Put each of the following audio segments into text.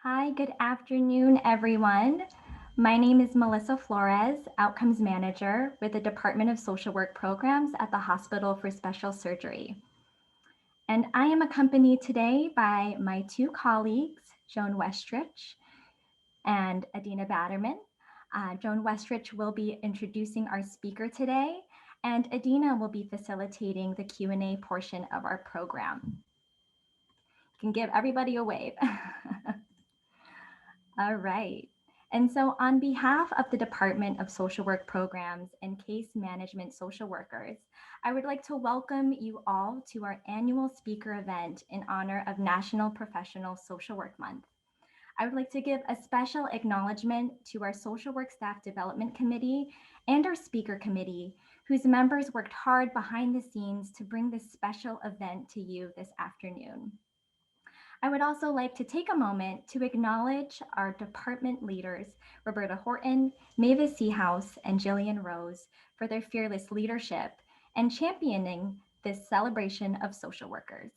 Hi, good afternoon, everyone. My name is Melissa Flores, Outcomes Manager with the Department of Social Work Programs at the Hospital for Special Surgery. And I am accompanied today by my two colleagues, Joan Westrich and Adina Batterman. Joan Westrich will be introducing our speaker today, and Adina will be facilitating the Q&A portion of our program. You can give everybody a wave. All right. And so on behalf of the Department of Social Work Programs and Case Management Social Workers, I would like to welcome you all to our annual speaker event in honor of National Professional Social Work Month. I would like to give a special acknowledgement to our Social Work Staff Development Committee and our Speaker Committee, whose members worked hard behind the scenes to bring this special event to you this afternoon. I would also like to take a moment to acknowledge our department leaders, Roberta Horton, Mavis Seahouse, and Jillian Rose, for their fearless leadership and championing this celebration of social workers.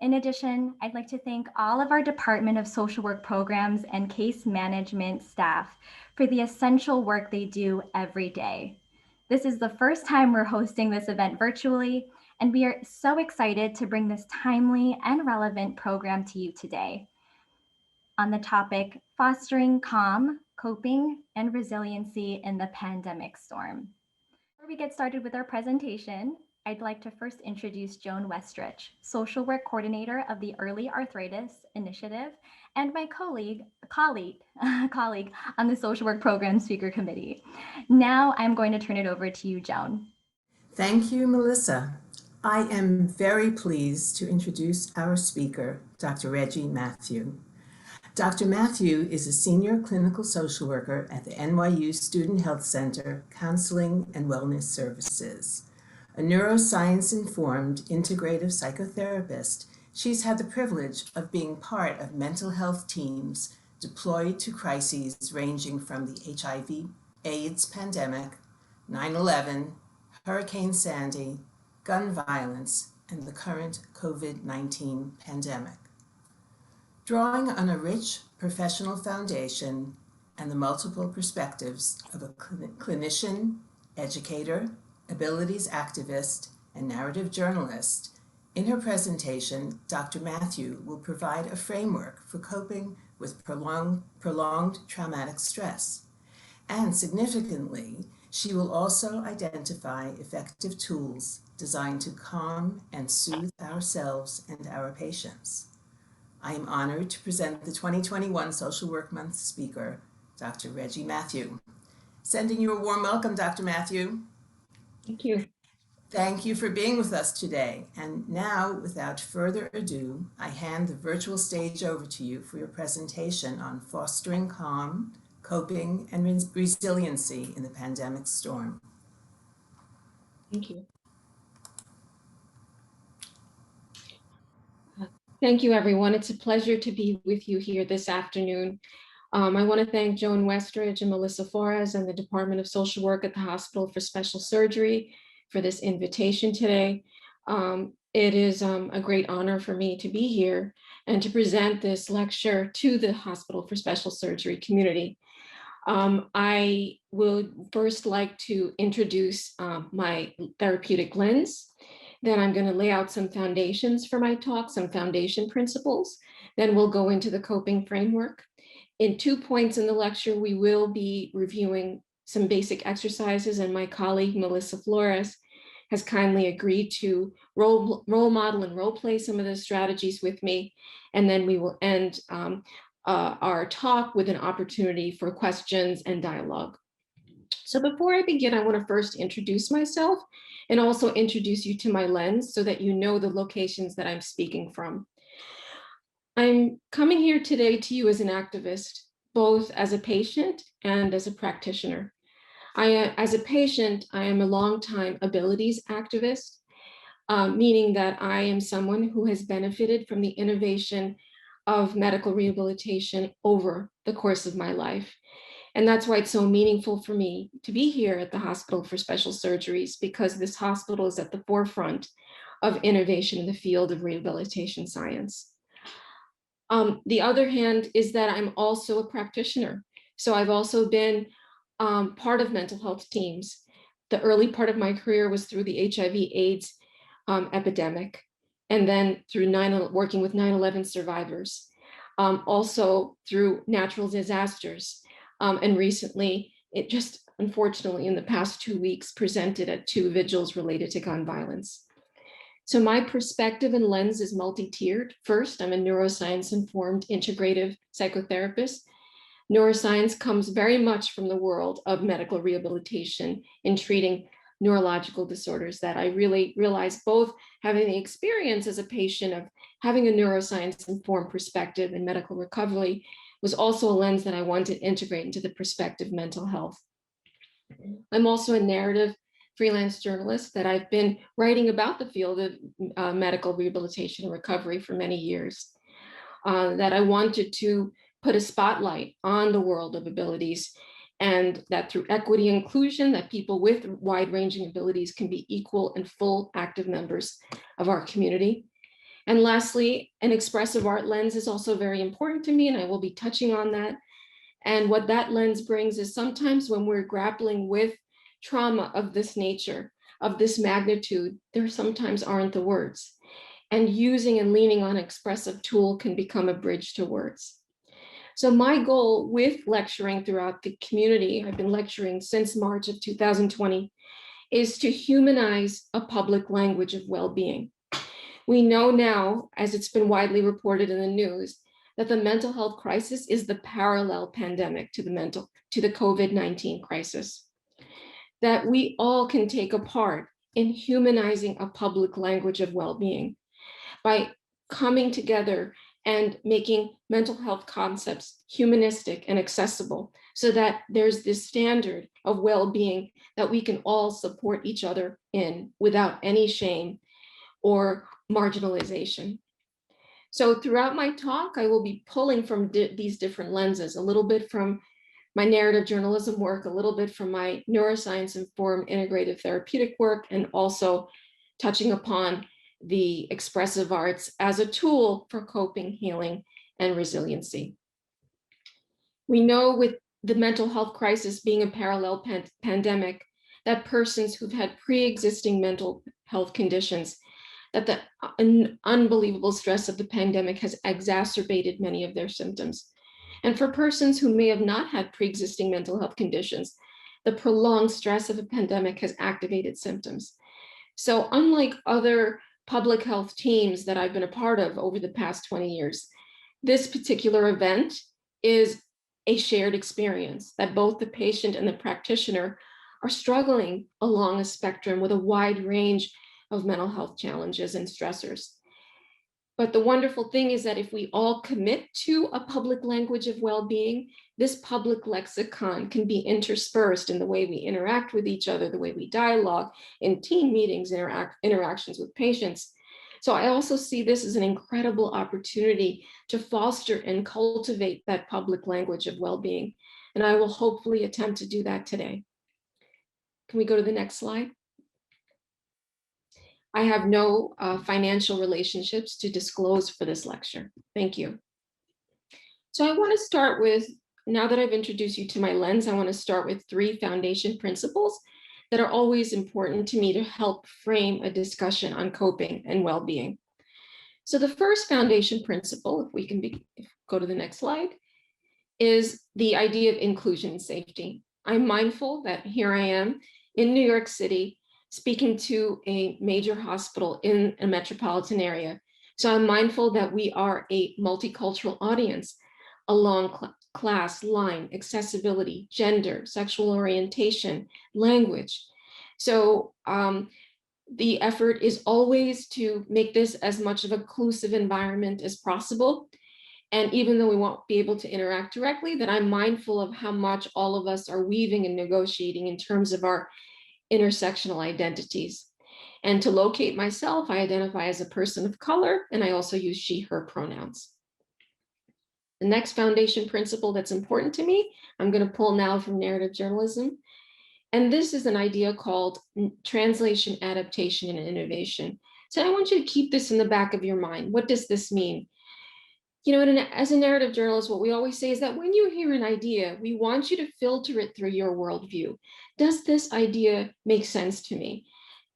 In addition, I'd like to thank all of our Department of Social Work Programs and case management staff for the essential work they do every day. This is the first time we're hosting this event virtually, and we are so excited to bring this timely and relevant program to you today on the topic fostering calm, coping, and resiliency in the pandemic storm. Before we get started with our presentation, I'd like to first introduce Joan Westrich, Social Work Coordinator of the Early Arthritis Initiative, and my colleague on the Social Work Program Speaker Committee. Now I'm going to turn it over to you, Joan. Thank you, Melissa. I am very pleased to introduce our speaker, Dr. Reji Mathew. Dr. Mathew is a senior clinical social worker at the NYU Student Health Center Counseling and Wellness Services. A neuroscience-informed integrative psychotherapist, she's had the privilege of being part of mental health teams deployed to crises ranging from the HIV/AIDS pandemic, 9/11, Hurricane Sandy, gun violence, and the current COVID-19 pandemic. Drawing on a rich professional foundation and the multiple perspectives of a clinician, educator, abilities activist, and narrative journalist, in her presentation, Dr. Mathew will provide a framework for coping with prolonged traumatic stress. And significantly, she will also identify effective tools designed to calm and soothe ourselves and our patients. I am honored to present the 2021 Social Work Month speaker, Dr. Reji Mathew. Sending you a warm welcome, Dr. Mathew. Thank you. Thank you for being with us today. And now, without further ado, I hand the virtual stage over to you for your presentation on fostering calm, coping, and resiliency in the pandemic storm. Thank you. Thank you, everyone. It's a pleasure to be with you here this afternoon. I want to thank Joan Westrich and Melissa Flores and the Department of Social Work at the Hospital for Special Surgery for this invitation today. It is a great honor for me to be here and to present this lecture to the Hospital for Special Surgery community. I would first like to introduce my therapeutic lens. Then I'm going to lay out some foundations for my talk, some foundation principles. Then we'll go into the coping framework. In 2 points in the lecture, we will be reviewing some basic exercises, and my colleague, Melissa Flores, has kindly agreed to role model and role play some of those strategies with me. And then we will end our talk with an opportunity for questions and dialogue. So before I begin, I want to first introduce myself and also introduce you to my lens so that you know the locations that I'm speaking from. I'm coming here today to you as an activist, both as a patient and as a practitioner. As a patient, I am a longtime abilities activist, meaning that I am someone who has benefited from the innovation of medical rehabilitation over the course of my life. And that's why it's so meaningful for me to be here at the Hospital for Special Surgeries, because this hospital is at the forefront of innovation in the field of rehabilitation science. The other hand is that I'm also a practitioner. So I've also been part of mental health teams. The early part of my career was through the HIV/AIDS epidemic, and then through working with 9/11 survivors, also through natural disasters. And recently, it just unfortunately in the past 2 weeks presented at 2 vigils related to gun violence. So my perspective and lens is multi-tiered. First, I'm a neuroscience-informed integrative psychotherapist. Neuroscience comes very much from the world of medical rehabilitation in treating neurological disorders that I really realized, both having the experience as a patient of having a neuroscience-informed perspective in medical recovery was also a lens that I wanted to integrate into the perspective of mental health. I'm also a narrative freelance journalist that I've been writing about the field of medical rehabilitation and recovery for many years, that I wanted to put a spotlight on the world of abilities, and that through equity and inclusion, that people with wide-ranging abilities can be equal and full active members of our community. And lastly, an expressive art lens is also very important to me, and I will be touching on that. And what that lens brings is sometimes when we're grappling with trauma of this nature, of this magnitude, there sometimes aren't the words. And using and leaning on an expressive tool can become a bridge to words. So my goal with lecturing throughout the community, I've been lecturing since March of 2020, is to humanize a public language of well-being. We know now, as it's been widely reported in the news, that the mental health crisis is the parallel pandemic to the COVID-19 crisis. That we all can take a part in humanizing a public language of well-being by coming together and making mental health concepts humanistic and accessible, so that there's this standard of well-being that we can all support each other in without any shame or marginalization. So throughout my talk, I will be pulling from these different lenses, a little bit from my narrative journalism work, a little bit from my neuroscience-informed integrative therapeutic work, and also touching upon the expressive arts as a tool for coping, healing, and resiliency. We know with the mental health crisis being a parallel pandemic, that persons who've had pre-existing mental health conditions, that the unbelievable stress of the pandemic has exacerbated many of their symptoms. And for persons who may have not had pre-existing mental health conditions, the prolonged stress of a pandemic has activated symptoms. So unlike other public health teams that I've been a part of over the past 20 years, this particular event is a shared experience that both the patient and the practitioner are struggling along a spectrum with a wide range of mental health challenges and stressors. But the wonderful thing is that if we all commit to a public language of well-being, this public lexicon can be interspersed in the way we interact with each other, the way we dialogue in team meetings, interactions with patients. So I also see this as an incredible opportunity to foster and cultivate that public language of well-being. And I will hopefully attempt to do that today. Can we go to the next slide? I have no financial relationships to disclose for this lecture. Thank you. So I want to start with, now that I've introduced you to my lens, I want to start with 3 foundation principles that are always important to me to help frame a discussion on coping and well-being. So the first foundation principle, if we can go to the next slide, is the idea of inclusion and safety. I'm mindful that here I am in New York City, speaking to a major hospital in a metropolitan area. So I'm mindful that we are a multicultural audience along class, line, accessibility, gender, sexual orientation, language. So the effort is always to make this as much of an inclusive environment as possible. And even though we won't be able to interact directly, that I'm mindful of how much all of us are weaving and negotiating in terms of our intersectional identities. And to locate myself, I identify as a person of color, and I also use she, her pronouns. The next foundation principle that's important to me, I'm going to pull now from narrative journalism. And this is an idea called translation, adaptation, and innovation. So I want you to keep this in the back of your mind. What does this mean? as a narrative journalist, what we always say is that when you hear an idea, we want you to filter it through your worldview. Does this idea make sense to me?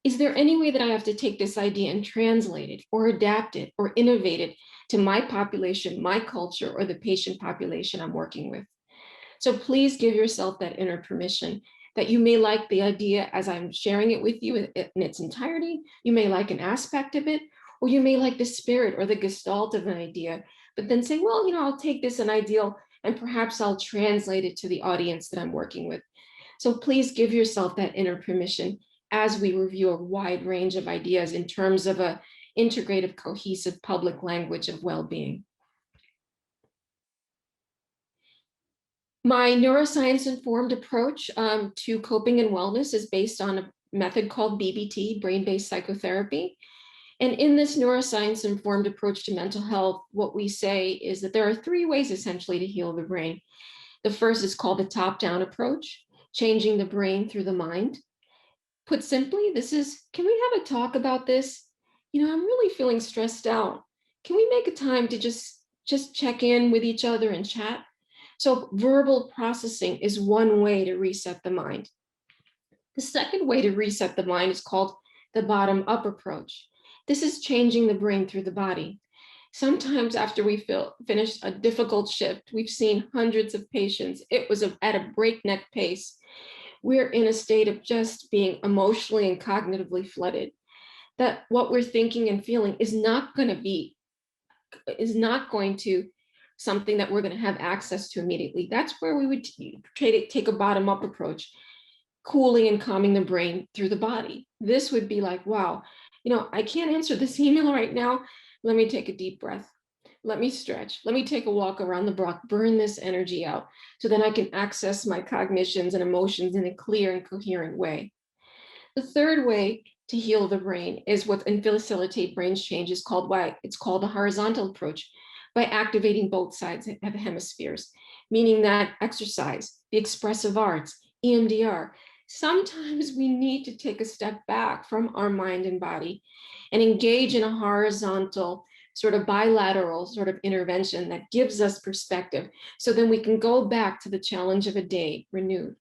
Is there any way that I have to take this idea and translate it or adapt it or innovate it to my population, my culture, or the patient population I'm working with? So please give yourself that inner permission that you may like the idea as I'm sharing it with you in its entirety. You may like an aspect of it, or you may like the spirit or the gestalt of an idea, but then say, well, I'll take this an ideal and perhaps I'll translate it to the audience that I'm working with. So please give yourself that inner permission as we review a wide range of ideas in terms of a integrative, cohesive public language of well-being. My neuroscience-informed approach to coping and wellness is based on a method called BBT, brain-based psychotherapy. And in this neuroscience-informed approach to mental health, what we say is that there are three ways essentially to heal the brain. The first is called the top-down approach, changing the brain through the mind. Put simply, this is, can we have a talk about this? I'm really feeling stressed out. Can we make a time to just check in with each other and chat? So verbal processing is one way to reset the mind. The second way to reset the mind is called the bottom-up approach. This is changing the brain through the body. Sometimes after we finished a difficult shift, we've seen hundreds of patients. It was at a breakneck pace. We're in a state of just being emotionally and cognitively flooded. That what we're thinking and feeling is not going to something that we're going to have access to immediately. That's where we would try to take a bottom-up approach, cooling and calming the brain through the body. This would be like, wow, I can't answer this email right now. Let me take a deep breath. Let me stretch. Let me take a walk around the block, burn this energy out so then I can access my cognitions and emotions in a clear and coherent way. The third way to heal the brain is and facilitate brain change is called the horizontal approach, by activating both sides of the hemispheres, meaning that exercise, the expressive arts, EMDR. Sometimes we need to take a step back from our mind and body and engage in a horizontal sort of bilateral sort of intervention that gives us perspective. So then we can go back to the challenge of a day renewed.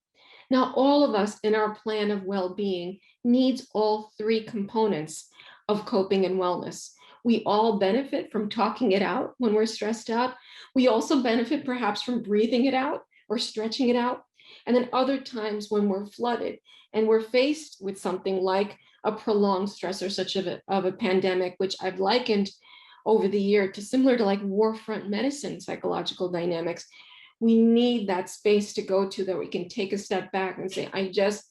Now, all of us in our plan of well-being needs all three components of coping and wellness. We all benefit from talking it out when we're stressed out. We also benefit perhaps from breathing it out or stretching it out. And then other times when we're flooded and we're faced with something like a prolonged stressor, such of a pandemic, which I've likened over the year to similar to like war front medicine psychological dynamics. We need that space to go to that we can take a step back and say, I just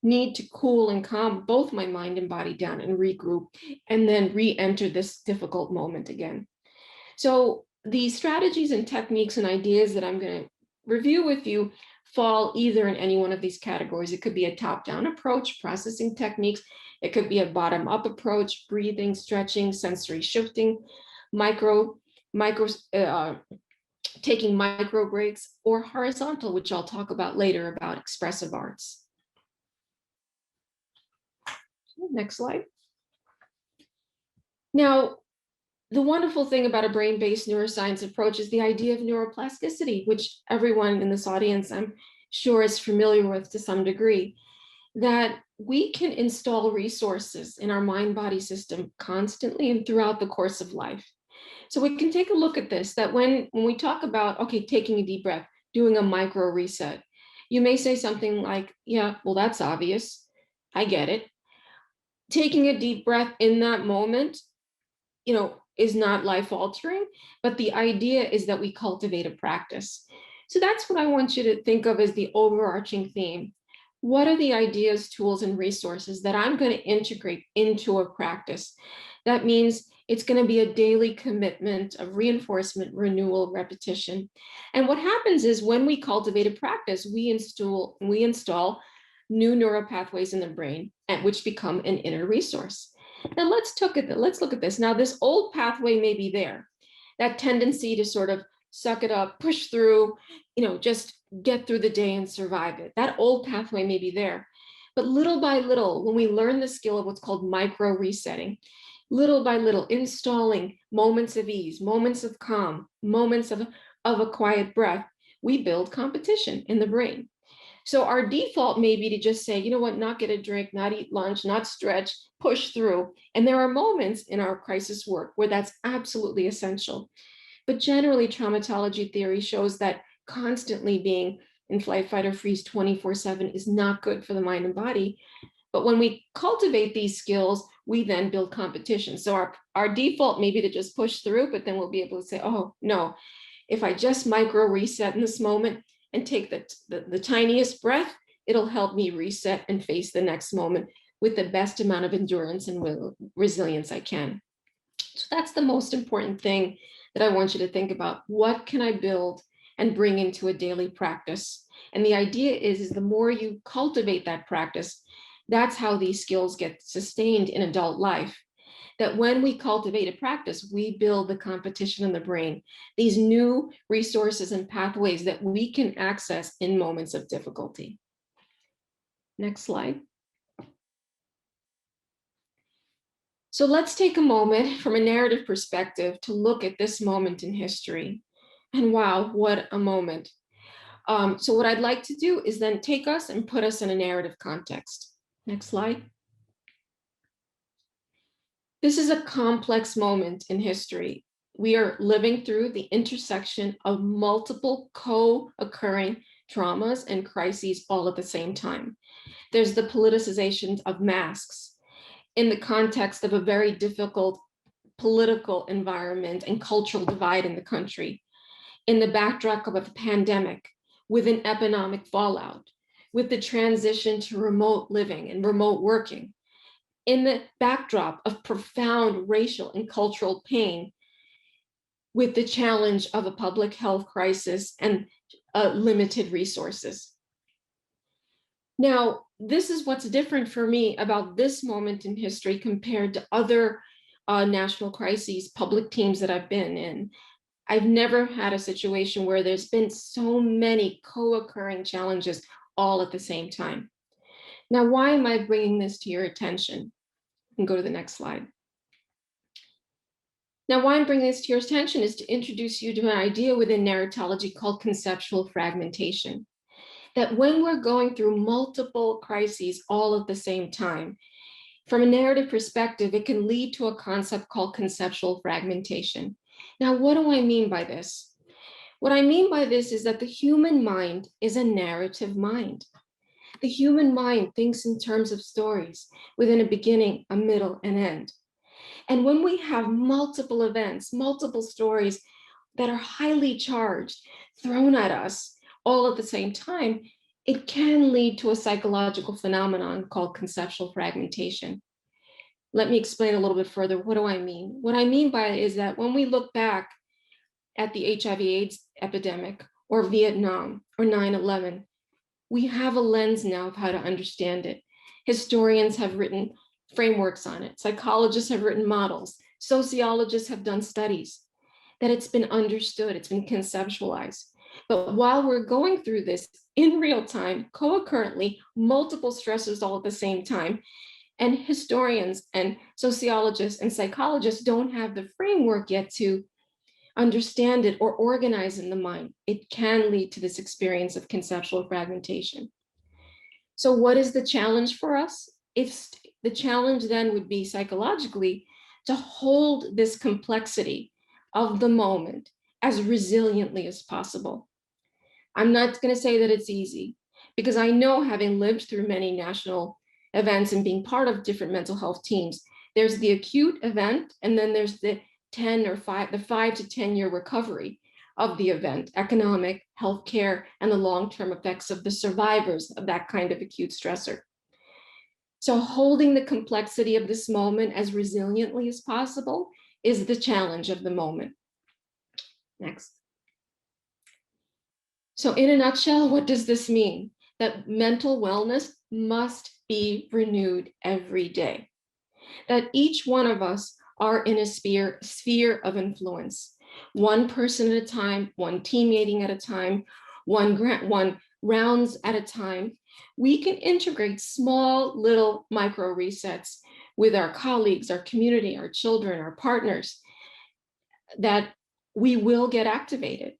need to cool and calm both my mind and body down and regroup and then re-enter this difficult moment again. So the strategies and techniques and ideas that I'm going to review with you fall either in any one of these categories. It could be a top-down approach, processing techniques. It could be a bottom-up approach, breathing, stretching, sensory shifting, taking micro breaks, or horizontal, which I'll talk about later about expressive arts. Next slide. Now, the wonderful thing about a brain-based neuroscience approach is the idea of neuroplasticity, which everyone in this audience, I'm sure, is familiar with to some degree, that we can install resources in our mind-body system constantly and throughout the course of life. So we can take a look at this, that when we talk about, okay, taking a deep breath, doing a micro reset, you may say something like, yeah, well, that's obvious. I get it. Taking a deep breath in that moment, is not life altering, but the idea is that we cultivate a practice. So that's what I want you to think of as the overarching theme. What are the ideas, tools, and resources that I'm going to integrate into a practice? That means it's going to be a daily commitment of reinforcement, renewal, repetition. And what happens is when we cultivate a practice, we install new neural pathways in the brain, which become an inner resource. Now let's look at this. Now this old pathway may be there, that tendency to sort of suck it up, push through, just get through the day and survive it. That old pathway may be there. But little by little, when we learn the skill of what's called micro resetting, little by little, installing moments of ease, moments of calm, moments of a quiet breath, we build competition in the brain. So our default may be to just say, you know what, not get a drink, not eat lunch, not stretch, push through. And there are moments in our crisis work where that's absolutely essential. But generally, traumatology theory shows that constantly being in flight, fight, or freeze 24/7 is not good for the mind and body. But when we cultivate these skills, we then build competition. So our default may be to just push through, but then we'll be able to say, oh, no, if I just micro reset in this moment and take the tiniest breath, it'll help me reset and face the next moment with the best amount of endurance and resilience I can. So that's the most important thing that I want you to think about. What can I build and bring into a daily practice? And the idea is the more you cultivate that practice, that's how these skills get sustained in adult life. That when we cultivate a practice, we build the competition in the brain, these new resources and pathways that we can access in moments of difficulty. Next slide. So let's take a moment from a narrative perspective to look at this moment in history. And wow, what a moment. So what I'd like to do is then take us and put us in a narrative context. Next slide. This is a complex moment in history. We are living through the intersection of multiple co-occurring traumas and crises all at the same time. There's the politicization of masks in the context of a very difficult political environment and cultural divide in the country, in the backdrop of a pandemic, with an economic fallout, with the transition to remote living and remote working, in the backdrop of profound racial and cultural pain, with the challenge of a public health crisis and limited resources. Now, this is what's different for me about this moment in history compared to other national crises, public teams that I've been in. I've never had a situation where there's been so many co-occurring challenges all at the same time. Now, why am I bringing this to your attention? You can go to the next slide. Now, why I'm bringing this to your attention is to introduce you to an idea within narratology called conceptual fragmentation. That when we're going through multiple crises all at the same time, from a narrative perspective, it can lead to a concept called conceptual fragmentation. Now, what do I mean by this? What I mean by this is that the human mind is a narrative mind. The human mind thinks in terms of stories within a beginning, a middle, and end. And when we have multiple events, multiple stories that are highly charged, thrown at us all at the same time, it can lead to a psychological phenomenon called conceptual fragmentation. Let me explain a little bit further. What do I mean? What I mean by it is that when we look back at the HIV/AIDS epidemic or Vietnam or 9/11, we have a lens now of how to understand it. Historians have written frameworks on it. Psychologists have written models. Sociologists have done studies that it's been understood, it's been conceptualized. But while we're going through this in real time, co-occurrently, multiple stressors all at the same time, and historians and sociologists and psychologists don't have the framework yet to understand it or organize in the mind, it can lead to this experience of conceptual fragmentation. So what is the challenge for us? If the challenge then would be psychologically to hold this complexity of the moment as resiliently as possible. I'm not going to say that it's easy, because I know, having lived through many national events and being part of different mental health teams, there's the acute event, and then there's the 5 to 10 year recovery of the event, economic, healthcare, and the long-term effects of the survivors of that kind of acute stressor. So holding the complexity of this moment as resiliently as possible is the challenge of the moment. Next. So in a nutshell, what does this mean? That mental wellness must be renewed every day. That each one of us are in a sphere of influence, one person at a time, one team meeting at a time, one rounds at a time. We can integrate small little micro resets with our colleagues, our community, our children, our partners, that we will get activated.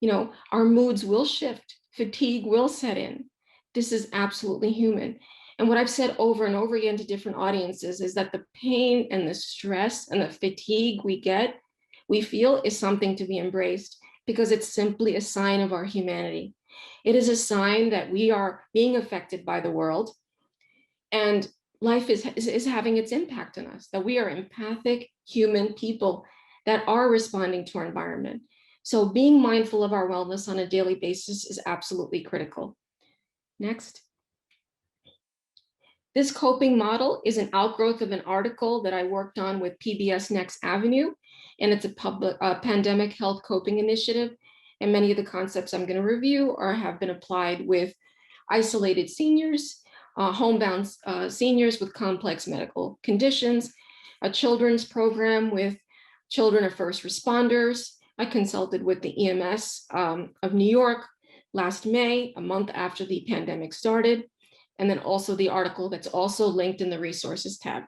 You know, our moods will shift, fatigue will set in. This is absolutely human. And what I've said over and over again to different audiences is that the pain and the stress and the fatigue we feel is something to be embraced, because it's simply a sign of our humanity. It is a sign that we are being affected by the world, and life is having its impact on us, that we are empathic human people that are responding to our environment. So being mindful of our wellness on a daily basis is absolutely critical. Next. This coping model is an outgrowth of an article that I worked on with PBS Next Avenue, and it's a pandemic health coping initiative. And many of the concepts I'm going to review have been applied with isolated seniors, homebound seniors with complex medical conditions, a children's program with children of first responders. I consulted with the EMS of New York last May, a month after the pandemic started, and then also the article that's also linked in the resources tab.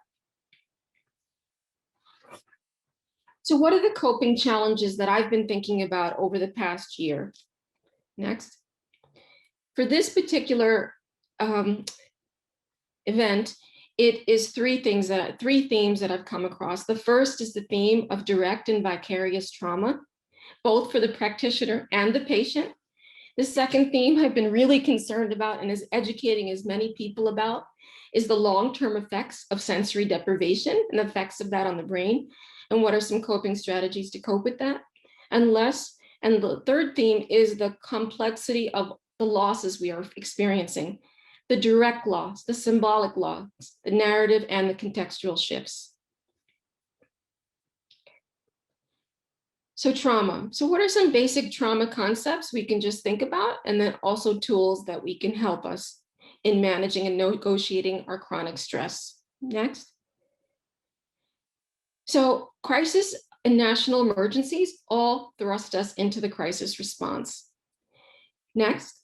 So what are the coping challenges that I've been thinking about over the past year? Next. For this particular event, it is three themes that I've come across. The first is the theme of direct and vicarious trauma, both for the practitioner and the patient. The second theme I've been really concerned about and is educating as many people about is the long-term effects of sensory deprivation and the effects of that on the brain, and what are some coping strategies to cope with that. And the third theme is the complexity of the losses we are experiencing, the direct loss, the symbolic loss, the narrative, and the contextual shifts. So trauma. So what are some basic trauma concepts we can just think about, and then also tools that we can help us in managing and negotiating our chronic stress? Next. So crisis and national emergencies all thrust us into the crisis response. Next.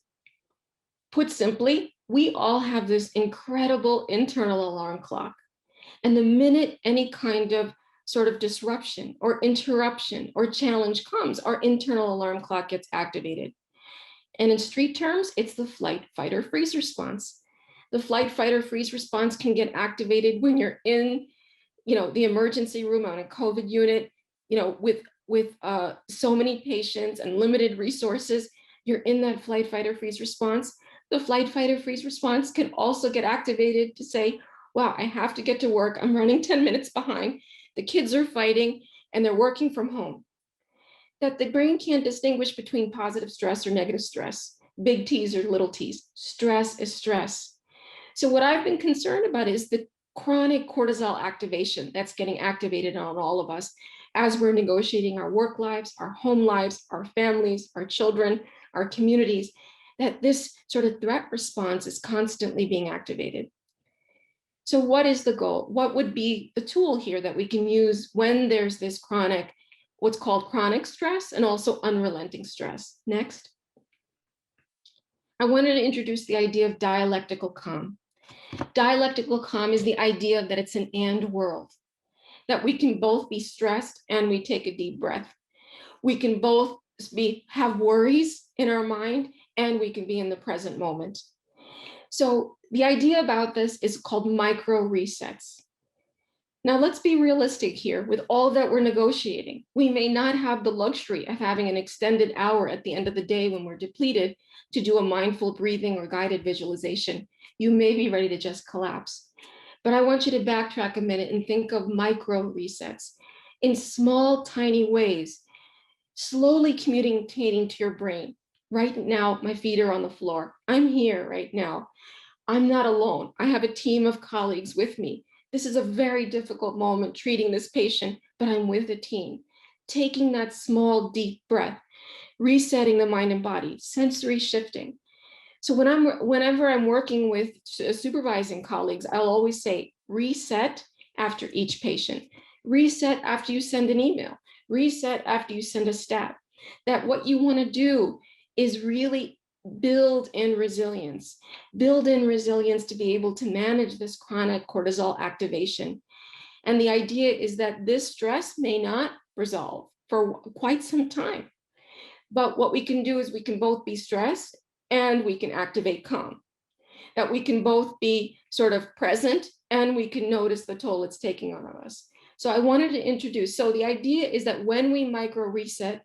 Put simply, we all have this incredible internal alarm clock. And the minute any kind of sort of disruption or interruption or challenge comes, our internal alarm clock gets activated. And in street terms, it's the flight, fight, or freeze response. The flight, fight, or freeze response can get activated when you're in, the emergency room on a COVID unit, with so many patients and limited resources. You're in that flight, fight, or freeze response. The flight, fight, or freeze response can also get activated to say, wow, I have to get to work. I'm running 10 minutes behind. The kids are fighting and they're working from home. That the brain can't distinguish between positive stress or negative stress, big T's or little t's. Stress is stress. So what I've been concerned about is the chronic cortisol activation that's getting activated on all of us as we're negotiating our work lives, our home lives, our families, our children, our communities, that this sort of threat response is constantly being activated. So what is the goal? What would be the tool here that we can use when there's this chronic, what's called chronic stress, and also unrelenting stress? Next. I wanted to introduce the idea of dialectical calm. Dialectical calm is the idea that it's an and world, that we can both be stressed and we take a deep breath. We can both have worries in our mind and we can be in the present moment. So the idea about this is called micro resets. Now let's be realistic here. With all that we're negotiating, we may not have the luxury of having an extended hour at the end of the day when we're depleted to do a mindful breathing or guided visualization. You may be ready to just collapse. But I want you to backtrack a minute and think of micro resets in small, tiny ways, slowly communicating to your brain. Right now, my feet are on the floor. I'm here right now. I'm not alone. I have a team of colleagues with me. This is a very difficult moment treating this patient, but I'm with a team. Taking that small, deep breath, resetting the mind and body, sensory shifting. So whenever I'm working with supervising colleagues, I'll always say, reset after each patient. Reset after you send an email. Reset after you send a stat. That what you want to do is really build in resilience to be able to manage this chronic cortisol activation. And the idea is that this stress may not resolve for quite some time. But what we can do is we can both be stressed and we can activate calm. That we can both be sort of present and we can notice the toll it's taking on us. So I wanted to introduce, so the idea is that when we micro reset,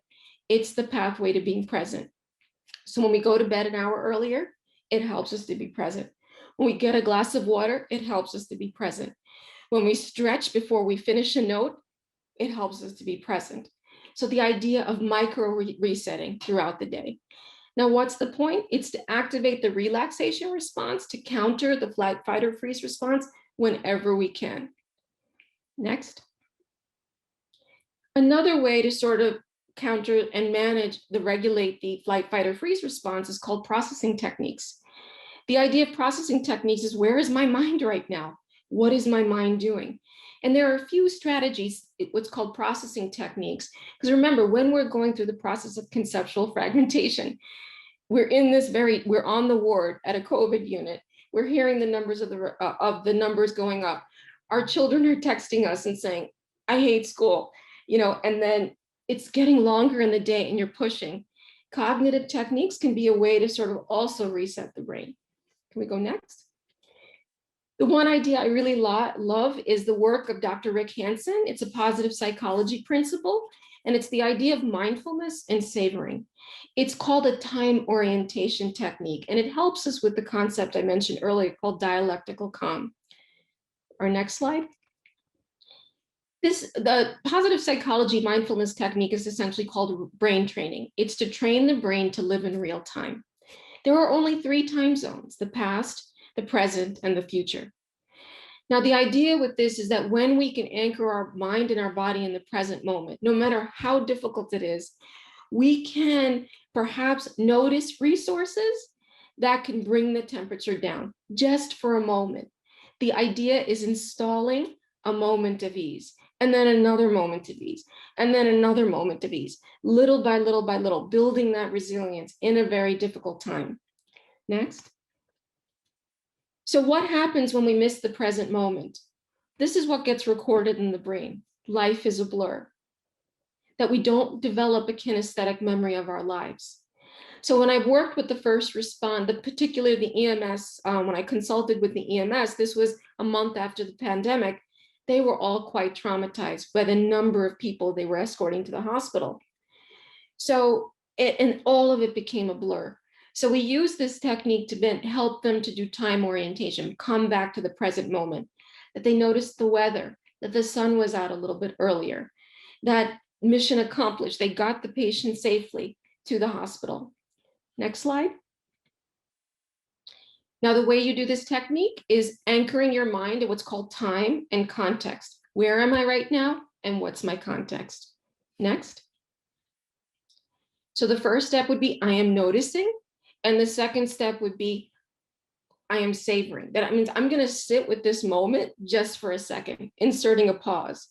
it's the pathway to being present. So when we go to bed an hour earlier, it helps us to be present. When we get a glass of water, it helps us to be present. When we stretch before we finish a note, it helps us to be present. So the idea of micro resetting throughout the day. Now, what's the point? It's to activate the relaxation response to counter the flight, fight, or freeze response whenever we can. Next. Another way to sort of counter and regulate the flight, fight, or freeze response is called processing techniques. The idea of processing techniques is, where is my mind right now? What is my mind doing? And there are a few strategies, what's called processing techniques. Because remember, when we're going through the process of conceptual fragmentation, we're on the ward at a COVID unit. We're hearing the numbers of the numbers going up. Our children are texting us and saying, I hate school, and then it's getting longer in the day and you're pushing. Cognitive techniques can be a way to sort of also reset the brain. Can we go next? The one idea I really love is the work of Dr. Rick Hansen. It's a positive psychology principle, and it's the idea of mindfulness and savoring. It's called a time orientation technique, and it helps us with the concept I mentioned earlier called dialectical calm. Our next slide. The positive psychology mindfulness technique is essentially called brain training. It's to train the brain to live in real time. There are only 3 time zones: the past, the present, and the future. Now, the idea with this is that when we can anchor our mind and our body in the present moment, no matter how difficult it is, we can perhaps notice resources that can bring the temperature down just for a moment. The idea is installing a moment of ease, and then another moment of ease, and then another moment of ease, little by little by little, building that resilience in a very difficult time. Next. So what happens when we miss the present moment? This is what gets recorded in the brain. Life is a blur. That we don't develop a kinesthetic memory of our lives. So when I've worked with the first responder, particularly the EMS, when I consulted with the EMS, this was a month after the pandemic, they were all quite traumatized by the number of people they were escorting to the hospital. So, and all of it became a blur. So we use this technique to help them to do time orientation, come back to the present moment, that they noticed the weather, that the sun was out a little bit earlier, that mission accomplished, they got the patient safely to the hospital. Next slide. Now, the way you do this technique is anchoring your mind in what's called time and context. Where am I right now? And what's my context? Next. So the first step would be, I am noticing. And the second step would be, I am savoring. That means I'm going to sit with this moment just for a second, inserting a pause,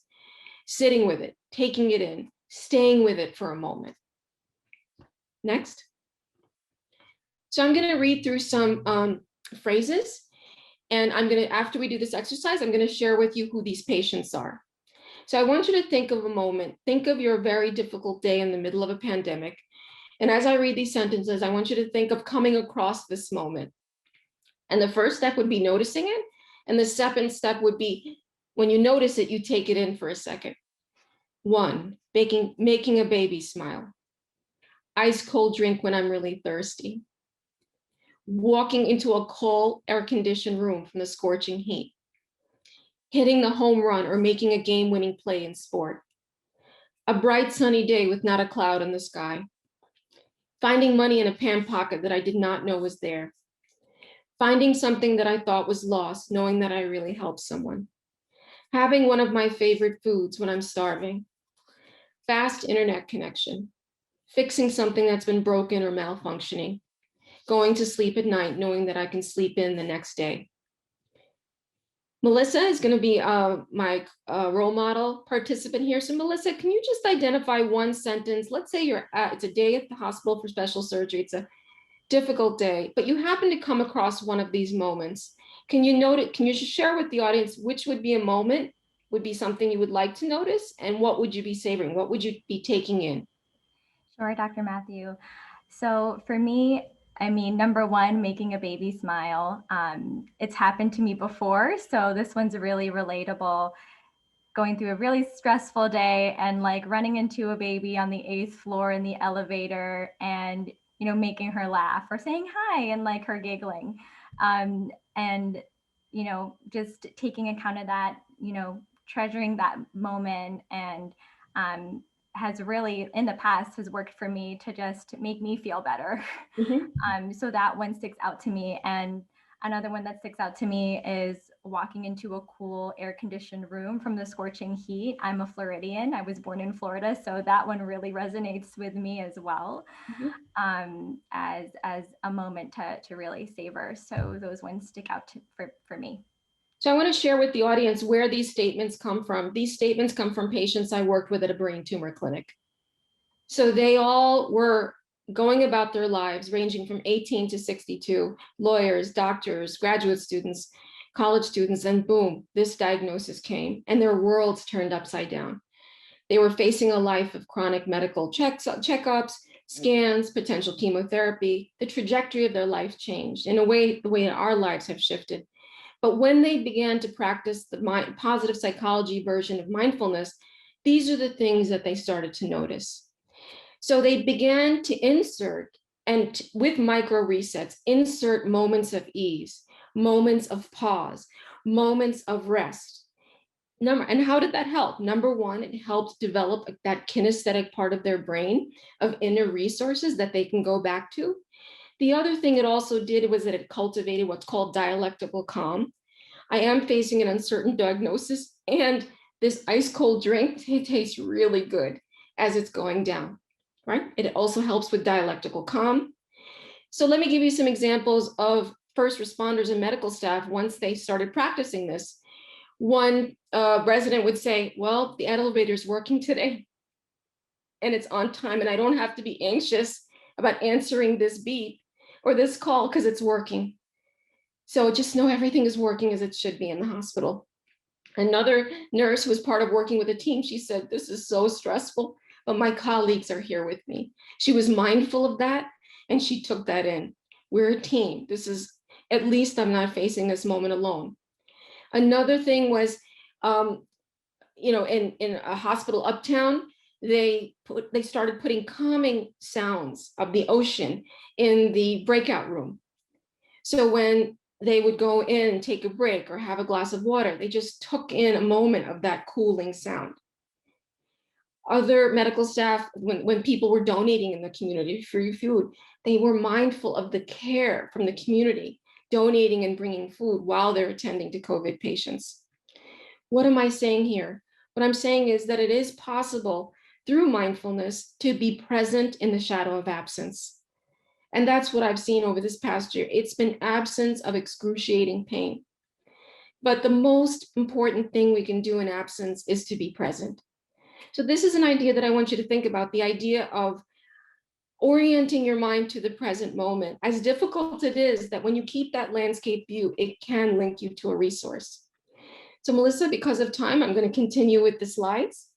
sitting with it, taking it in, staying with it for a moment. Next. So I'm going to read through some phrases. And after we do this exercise, I'm going to share with you who these patients are. So I want you to think of a moment, think of your very difficult day in the middle of a pandemic. And as I read these sentences, I want you to think of coming across this moment. And the first step would be noticing it. And the second step would be, when you notice it, you take it in for a second. 1, making a baby smile. Ice cold drink when I'm really thirsty. Walking into a cold air-conditioned room from the scorching heat. Hitting the home run or making a game-winning play in sport. A bright sunny day with not a cloud in the sky. Finding money in a pant pocket that I did not know was there. Finding something that I thought was lost, knowing that I really helped someone. Having one of my favorite foods when I'm starving. Fast internet connection. Fixing something that's been broken or malfunctioning. Going to sleep at night, knowing that I can sleep in the next day. Melissa is going to be my role model participant here. So Melissa, can you just identify one sentence? Let's say it's a day at the hospital for special surgery. It's a difficult day, but you happen to come across one of these moments. Can you just share with the audience which would be a moment would be something you would like to notice, and what would you be savoring? What would you be taking in? Sure, Dr. Mathew. So for me, I mean, number one, making a baby smile. It's happened to me before, so this one's really relatable. Going through a really stressful day and like running into a baby on the 8th floor in the elevator and, making her laugh or saying hi and like her giggling. And, just taking account of that, treasuring that moment and has really in the past has worked for me to just make me feel better. So that one sticks out to me. And another one that sticks out to me is walking into a cool air conditioned room from the scorching heat. I'm a Floridian. I was born in Florida, so that one really resonates with me as well, as a moment to really savor. So those ones stick out for me. So I want to share with the audience where these statements come from. These statements come from patients I worked with at a brain tumor clinic. So they all were going about their lives, ranging from 18 to 62, lawyers, doctors, graduate students, college students, and boom, this diagnosis came and their worlds turned upside down. They were facing a life of chronic medical checkups, scans, potential chemotherapy. The trajectory of their life changed in a way, the way our lives have shifted. But when they began to practice the positive psychology version of mindfulness, these are the things that they started to notice. So they began to insert, and with micro resets, insert moments of ease, moments of pause, moments of rest. And how did that help? Number one, it helped develop that kinesthetic part of their brain of inner resources that they can go back to. The other thing it also did was that it cultivated what's called dialectical calm. I am facing an uncertain diagnosis, and this ice cold drink, it tastes really good as it's going down, right? It also helps with dialectical calm. So let me give you some examples of first responders and medical staff once they started practicing this. One resident would say, well, the elevator's working today and it's on time and I don't have to be anxious about answering this beep or this call because it's working. So just know everything is working as it should be in the hospital. Another nurse who was part of working with a team, she said, this is so stressful, but my colleagues are here with me. She was mindful of that and she took that in. We're a team. This is, at least I'm not facing this moment alone. Another thing was, in a hospital uptown, they started putting calming sounds of the ocean in the breakout room. So when they would go in and take a break or have a glass of water, they just took in a moment of that cooling sound. Other medical staff, when people were donating in the community free food, they were mindful of the care from the community, donating and bringing food while they're attending to COVID patients. What am I saying here? What I'm saying is that it is possible through mindfulness to be present in the shadow of absence. And that's what I've seen over this past year. It's been absence of excruciating pain. But the most important thing we can do in absence is to be present. So this is an idea that I want you to think about, the idea of orienting your mind to the present moment. As difficult it is, that when you keep that landscape view, it can link you to a resource. So Melissa, because of time, I'm going to continue with the slides.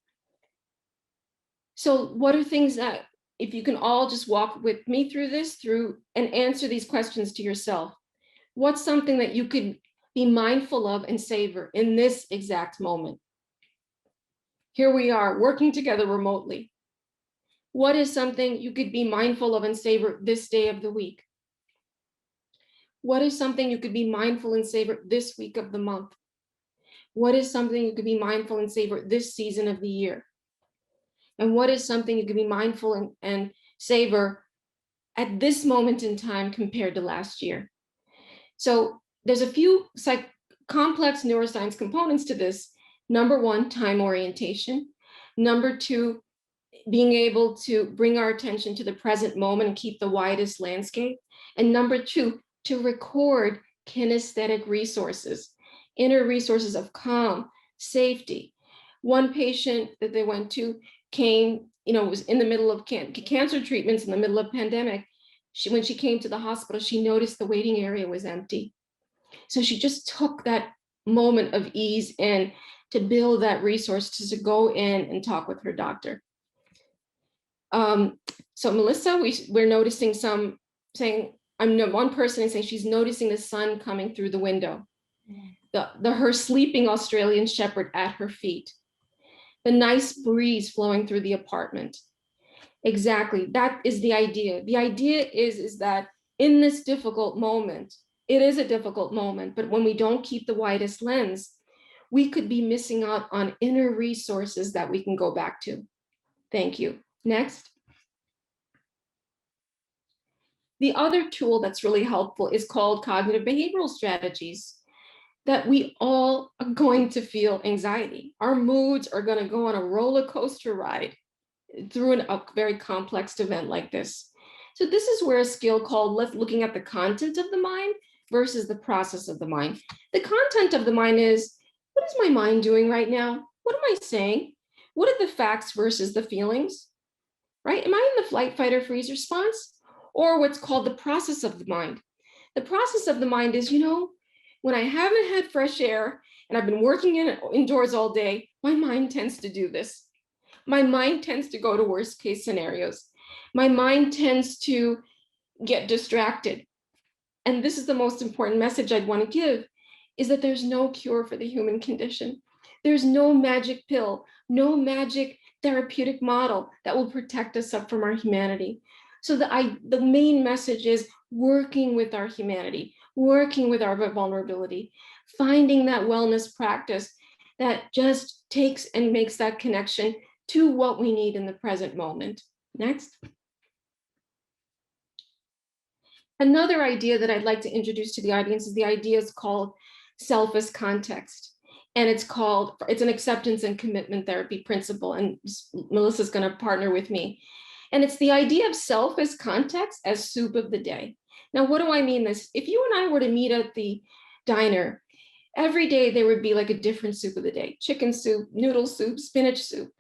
So what are things that, if you can all just walk with me through and answer these questions to yourself, what's something that you could be mindful of and savor in this exact moment? Here we are working together remotely. What is something you could be mindful of and savor this day of the week? What is something you could be mindful and savor this week of the month? What is something you could be mindful and savor this season of the year? And what is something you could be mindful and savor at this moment in time compared to last year? So there's a few complex neuroscience components to this. Number one, time orientation. Number two, being able to bring our attention to the present moment and keep the widest landscape. And number two, to record kinesthetic resources, inner resources of calm, safety. One patient that they went to came, was in the middle of cancer treatments in the middle of pandemic. When she came to the hospital, she noticed the waiting area was empty. So she just took that moment of ease in to build that resource to go in and talk with her doctor. So Melissa, we're noticing some saying, one person is saying she's noticing the sun coming through the window, her sleeping Australian shepherd at her feet, the nice breeze flowing through the apartment. Exactly, that is the idea. The idea is that in this difficult moment, it is a difficult moment, but when we don't keep the widest lens, we could be missing out on inner resources that we can go back to. Thank you. Next. The other tool that's really helpful is called cognitive behavioral strategies, that we all are going to feel anxiety. Our moods are going to go on a roller coaster ride through a very complex event like this. So this is where a skill called looking at the content of the mind versus the process of the mind. The content of the mind is, what is my mind doing right now? What am I saying? What are the facts versus the feelings, right? Am I in the flight, fight, or freeze response? Or what's called the process of the mind. The process of the mind is, when I haven't had fresh air and I've been working indoors all day, my mind tends to do this. My mind tends to go to worst case scenarios. My mind tends to get distracted. And this is the most important message I'd want to give, is that there's no cure for the human condition. There's no magic pill, no magic therapeutic model that will protect us up from our humanity. So the main message is working with our humanity, working with our vulnerability, finding that wellness practice that just takes and makes that connection to what we need in the present moment. Next. Another idea that I'd like to introduce to the audience is the idea is called self as context. And it's an acceptance and commitment therapy principle. And Melissa's going to partner with me. And it's the idea of self as context as soup of the day. Now, what do I mean this? If you and I were to meet at the diner, every day there would be like a different soup of the day: chicken soup, noodle soup, spinach soup.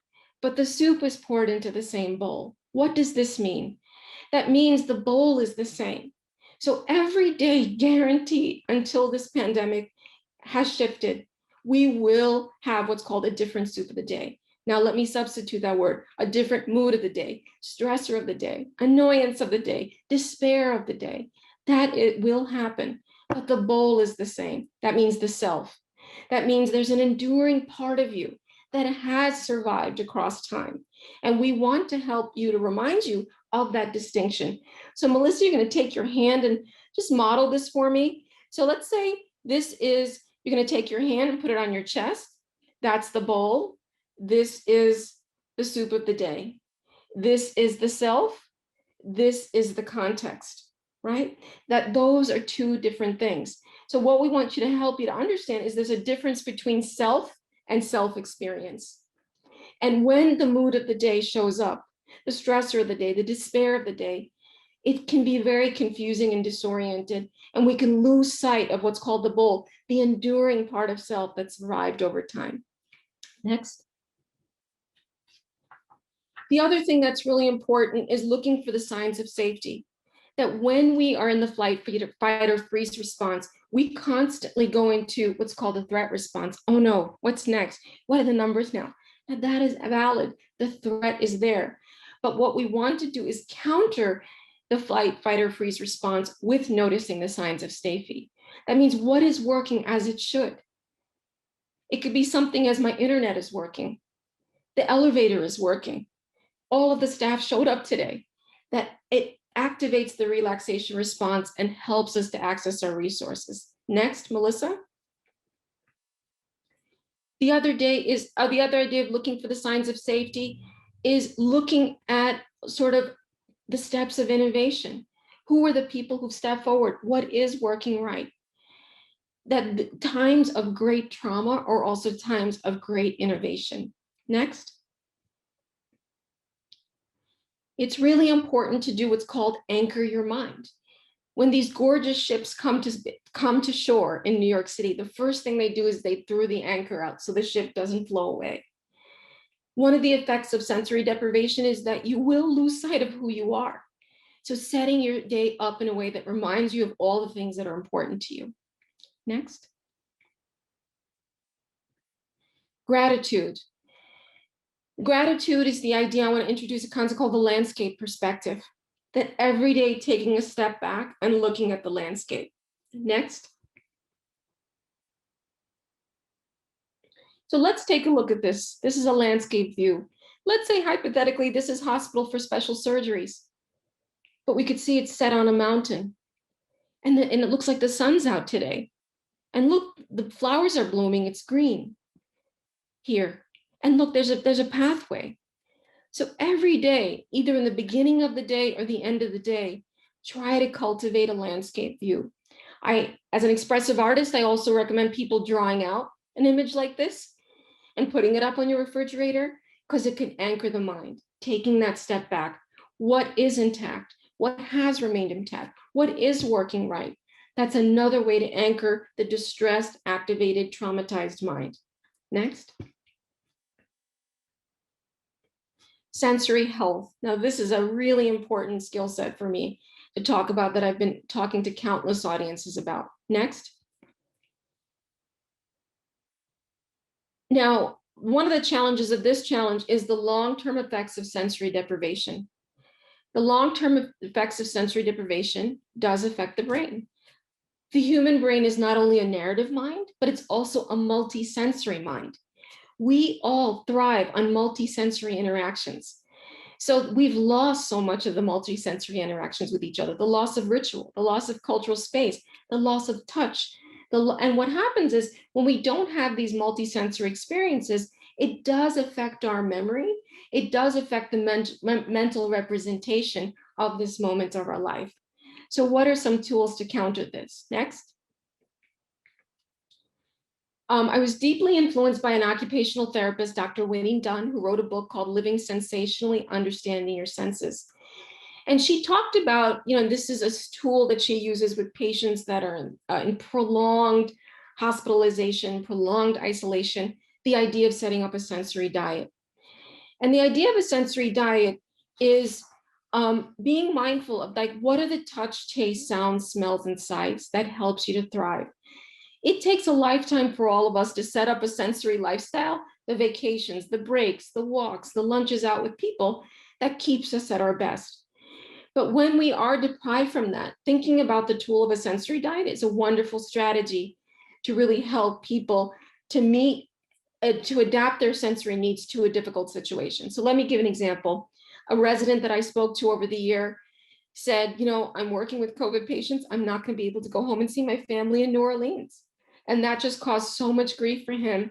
But the soup is poured into the same bowl. What does this mean? That means the bowl is the same. So every day, guaranteed, until this pandemic has shifted, we will have what's called a different soup of the day. Now, let me substitute that word: a different mood of the day, stressor of the day, annoyance of the day, despair of the day. That it will happen, but the bowl is the same. That means the self. That means there's an enduring part of you that has survived across time. And we want to help you, to remind you of that distinction. So Melissa, you're going to take your hand and just model this for me. So let's say you're going to take your hand and put it on your chest. That's the bowl. This is the soup of the day. This is the self. This is the context, right? That those are two different things. So what we want you to help you to understand is there's a difference between self and self-experience. And when the mood of the day shows up, the stressor of the day, the despair of the day, it can be very confusing and disoriented, and we can lose sight of what's called the bowl, the enduring part of self that's survived over time. Next. The other thing that's really important is looking for the signs of safety. That when we are in the flight, fight, or freeze response, we constantly go into what's called a threat response. Oh no, what's next? What are the numbers now? Now that is valid. The threat is there. But what we want to do is counter the flight, fight, or freeze response with noticing the signs of safety. That means what is working as it should. It could be something as my internet is working, the elevator is working, all of the staff showed up today, that it activates the relaxation response and helps us to access our resources. Next, Melissa. The other idea of looking for the signs of safety is looking at sort of the steps of innovation. Who are the people who step forward? What is working right? That the times of great trauma are also times of great innovation. Next. It's really important to do what's called anchor your mind. When these gorgeous ships come to shore in New York City, the first thing they do is they throw the anchor out so the ship doesn't flow away. One of the effects of sensory deprivation is that you will lose sight of who you are. So setting your day up in a way that reminds you of all the things that are important to you. Next. Gratitude. Gratitude is the idea. I want to introduce a concept called the landscape perspective, that every day taking a step back and looking at the landscape. Next. So let's take a look at this. This is a landscape view. Let's say hypothetically, this is hospital for special surgeries, but we could see it's set on a mountain, and it looks like the sun's out today. And look, the flowers are blooming, it's green here. And look, there's a pathway. So every day, either in the beginning of the day or the end of the day, try to cultivate a landscape view. As an expressive artist, I also recommend people drawing out an image like this and putting it up on your refrigerator, because it can anchor the mind, taking that step back. What is intact? What has remained intact? What is working right? That's another way to anchor the distressed, activated, traumatized mind. Next. Sensory health. Now, this is a really important skill set for me to talk about, that I've been talking to countless audiences about. Next. Now, one of the challenges of this challenge is the long-term effects of sensory deprivation. The long-term effects of sensory deprivation does affect the brain. The human brain is not only a narrative mind, but it's also a multi-sensory mind. We all thrive on multi-sensory interactions. So we've lost so much of the multi-sensory interactions with each other, the loss of ritual, the loss of cultural space, the loss of touch. And what happens is, when we don't have these multi-sensory experiences, it does affect our memory. It does affect the mental representation of this moment of our life. So what are some tools to counter this? Next. I was deeply influenced by an occupational therapist, Dr. Winnie Dunn, who wrote a book called Living Sensationally, Understanding Your Senses. And she talked about, this is a tool that she uses with patients that are in prolonged hospitalization, prolonged isolation, the idea of setting up a sensory diet. And the idea of a sensory diet is being mindful of, like, what are the touch, taste, sounds, smells, and sights that helps you to thrive. It takes a lifetime for all of us to set up a sensory lifestyle, the vacations, the breaks, the walks, the lunches out with people, that keeps us at our best. But when we are deprived from that, thinking about the tool of a sensory diet is a wonderful strategy to really help people to adapt their sensory needs to a difficult situation. So let me give an example. A resident that I spoke to over the year said, I'm working with COVID patients. I'm not going to be able to go home and see my family in New Orleans. And that just caused so much grief for him.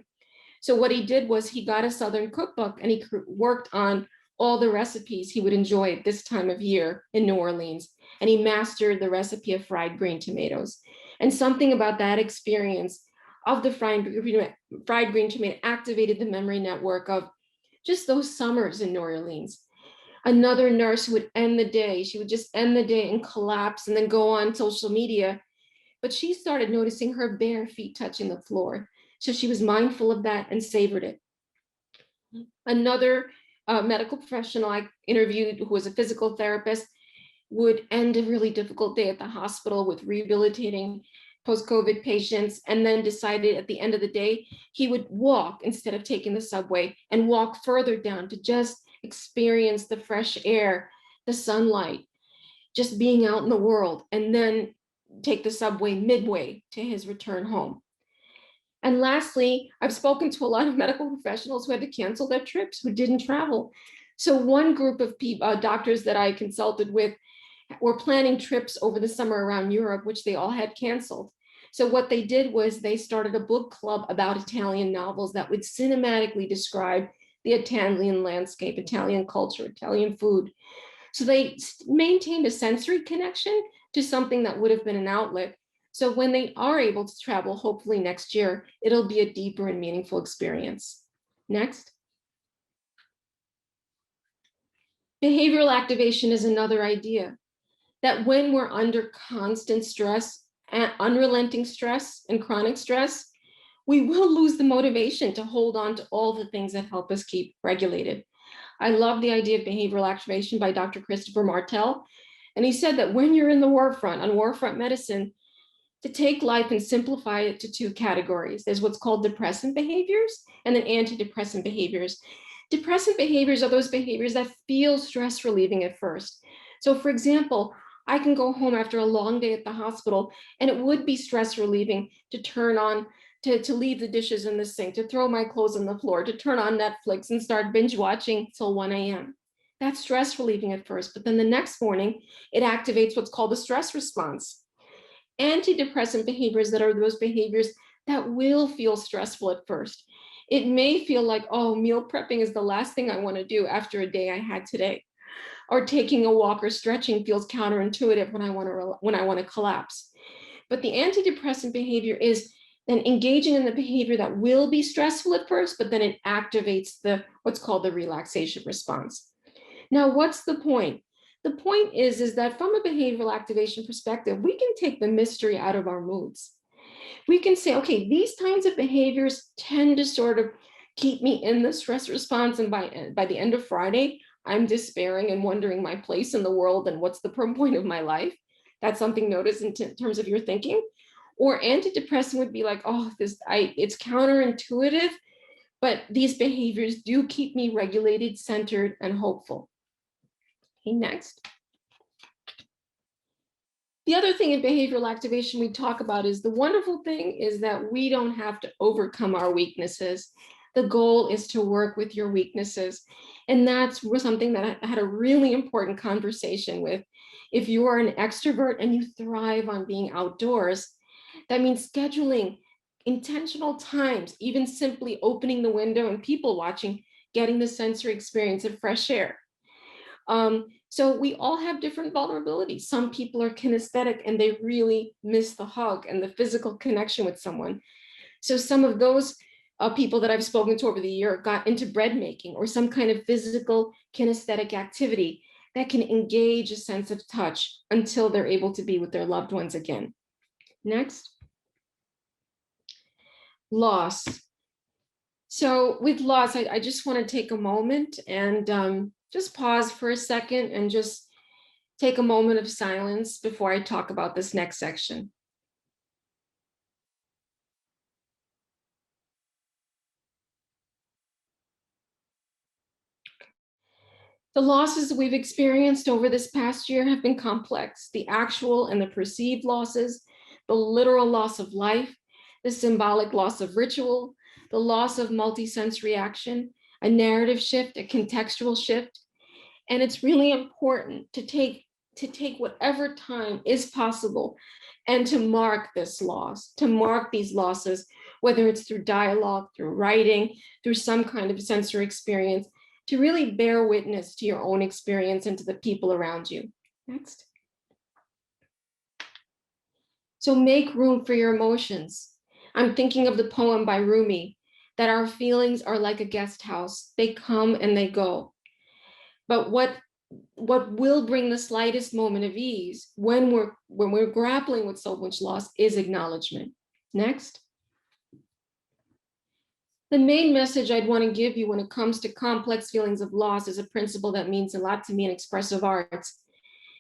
So what he did was he got a Southern cookbook and he worked on all the recipes he would enjoy at this time of year in New Orleans. And he mastered the recipe of fried green tomatoes. And something about that experience of the fried green tomato activated the memory network of just those summers in New Orleans. Another nurse would end the day. She would just end the day and collapse and then go on social media. But she started noticing her bare feet touching the floor. So she was mindful of that and savored it. Another medical professional I interviewed, who was a physical therapist, would end a really difficult day at the hospital with rehabilitating post-COVID patients, and then decided at the end of the day, he would walk instead of taking the subway, and walk further down to just experience the fresh air, the sunlight, just being out in the world, and then take the subway midway to his return home. And lastly, I've spoken to a lot of medical professionals who had to cancel their trips, who didn't travel. So one group of doctors that I consulted with were planning trips over the summer around Europe, which they all had canceled. So what they did was they started a book club about Italian novels that would cinematically describe the Italian landscape, Italian culture, Italian food. So they maintained a sensory connection to something that would have been an outlet. So when they are able to travel, hopefully next year, it'll be a deeper and meaningful experience. Next. Behavioral activation is another idea, that when we're under constant stress, and unrelenting stress and chronic stress, we will lose the motivation to hold on to all the things that help us keep regulated. I love the idea of behavioral activation by Dr. Christopher Martel. And he said that when you're in the war front, on warfront medicine, to take life and simplify it to two categories. There's what's called depressant behaviors, And then antidepressant behaviors. Depressant behaviors are those behaviors that feel stress relieving at first. So for example, I can go home after a long day at the hospital, and it would be stress relieving to turn on, to leave the dishes in the sink, to throw my clothes on the floor, to turn on Netflix and start binge watching till 1 a.m. That's stress relieving at first, but then the next morning, it activates what's called a stress response. Antidepressant behaviors that are those behaviors that will feel stressful at first. It may feel like, oh, meal prepping is the last thing I want to do after a day I had today. Or taking a walk or stretching feels counterintuitive when I want to collapse. But the antidepressant behavior is then engaging in the behavior that will be stressful at first, but then it activates what's called the relaxation response. Now, what's the point? The point is that from a behavioral activation perspective, we can take the mystery out of our moods. We can say, okay, these kinds of behaviors tend to sort of keep me in the stress response. And by the end of Friday, I'm despairing and wondering my place in the world and what's the point of my life. That's something notice in terms of your thinking. Or antidepressant would be like, oh, it's counterintuitive, but these behaviors do keep me regulated, centered, and hopeful. Okay, next. The other thing in behavioral activation we talk about is the wonderful thing is that we don't have to overcome our weaknesses. The goal is to work with your weaknesses. And that's something that I had a really important conversation with. If you are an extrovert and you thrive on being outdoors, that means scheduling intentional times, even simply opening the window and people watching, getting the sensory experience of fresh air. So we all have different vulnerabilities. Some people are kinesthetic and they really miss the hug and the physical connection with someone. So some of those people that I've spoken to over the year got into bread making or some kind of physical kinesthetic activity that can engage a sense of touch until they're able to be with their loved ones again. Next. Loss. So with loss, I just want to take a moment and just pause for a second and just take a moment of silence before I talk about this next section. The losses that we've experienced over this past year have been complex. The actual and the perceived losses, the literal loss of life, the symbolic loss of ritual, the loss of multisensory action, a narrative shift, a contextual shift. And it's really important to take whatever time is possible and to mark this loss, to mark these losses, whether it's through dialogue, through writing, through some kind of sensory experience, to really bear witness to your own experience and to the people around you. Next. So make room for your emotions. I'm thinking of the poem by Rumi, that our feelings are like a guest house. They come and they go. But what will bring the slightest moment of ease when we're grappling with so much loss is acknowledgement. Next. The main message I'd want to give you when it comes to complex feelings of loss is a principle that means a lot to me in expressive arts,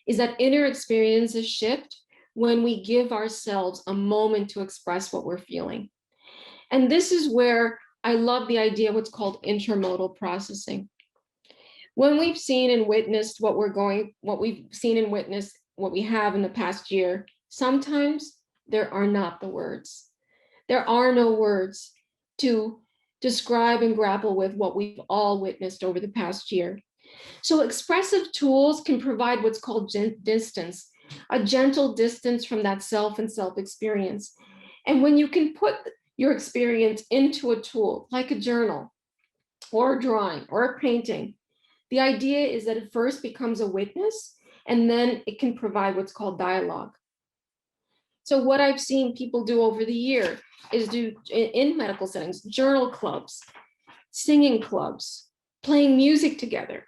is that inner experiences shift when we give ourselves a moment to express what we're feeling. And this is where I love the idea of what's called intermodal processing. When we've seen and witnessed what we have in the past year, sometimes there are not the words. There are no words to describe and grapple with what we've all witnessed over the past year. So expressive tools can provide what's called distance, a gentle distance from that self and self-experience. And when you can put your experience into a tool, like a journal or a drawing or a painting, the idea is that it first becomes a witness and then it can provide what's called dialogue. So what I've seen people do over the year is do in medical settings, journal clubs, singing clubs, playing music together,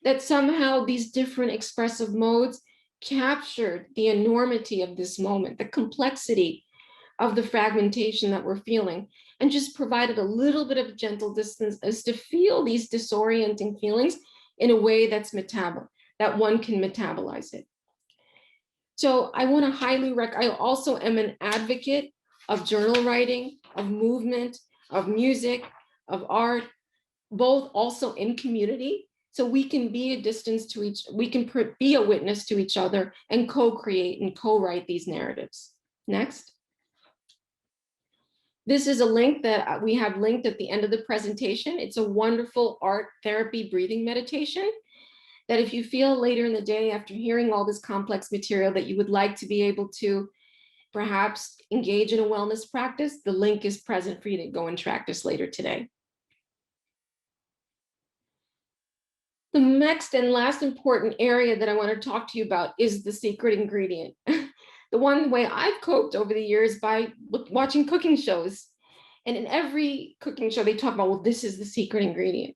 that somehow these different expressive modes captured the enormity of this moment, the complexity of the fragmentation that we're feeling, and just provided a little bit of gentle distance as to feel these disorienting feelings in a way that's that one can metabolize it. So I want to highly I also am an advocate of journal writing, of movement, of music, of art, both also in community. So we can be a distance to we can be a witness to each other and co-create and co-write these narratives. Next. This is a link that we have linked at the end of the presentation. It's a wonderful art therapy breathing meditation that if you feel later in the day after hearing all this complex material that you would like to be able to perhaps engage in a wellness practice, the link is present for you to go and practice later today. The next and last important area that I want to talk to you about is the secret ingredient. The one way I've coped over the years by watching cooking shows. And in every cooking show, they talk about, well, this is the secret ingredient.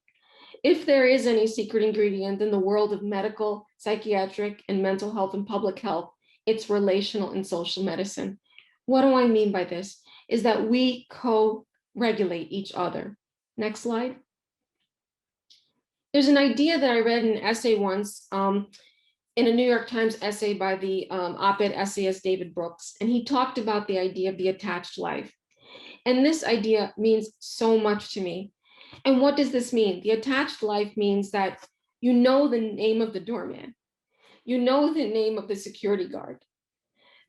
If there is any secret ingredient in the world of medical, psychiatric, and mental health and public health, it's relational and social medicine. What do I mean by this? Is that we co-regulate each other. Next slide. There's an idea that I read in an essay once, in a New York Times essay by the op-ed essayist David Brooks, and he talked about the idea of the attached life. And this idea means so much to me. And what does this mean? The attached life means that you know the name of the doorman, you know the name of the security guard,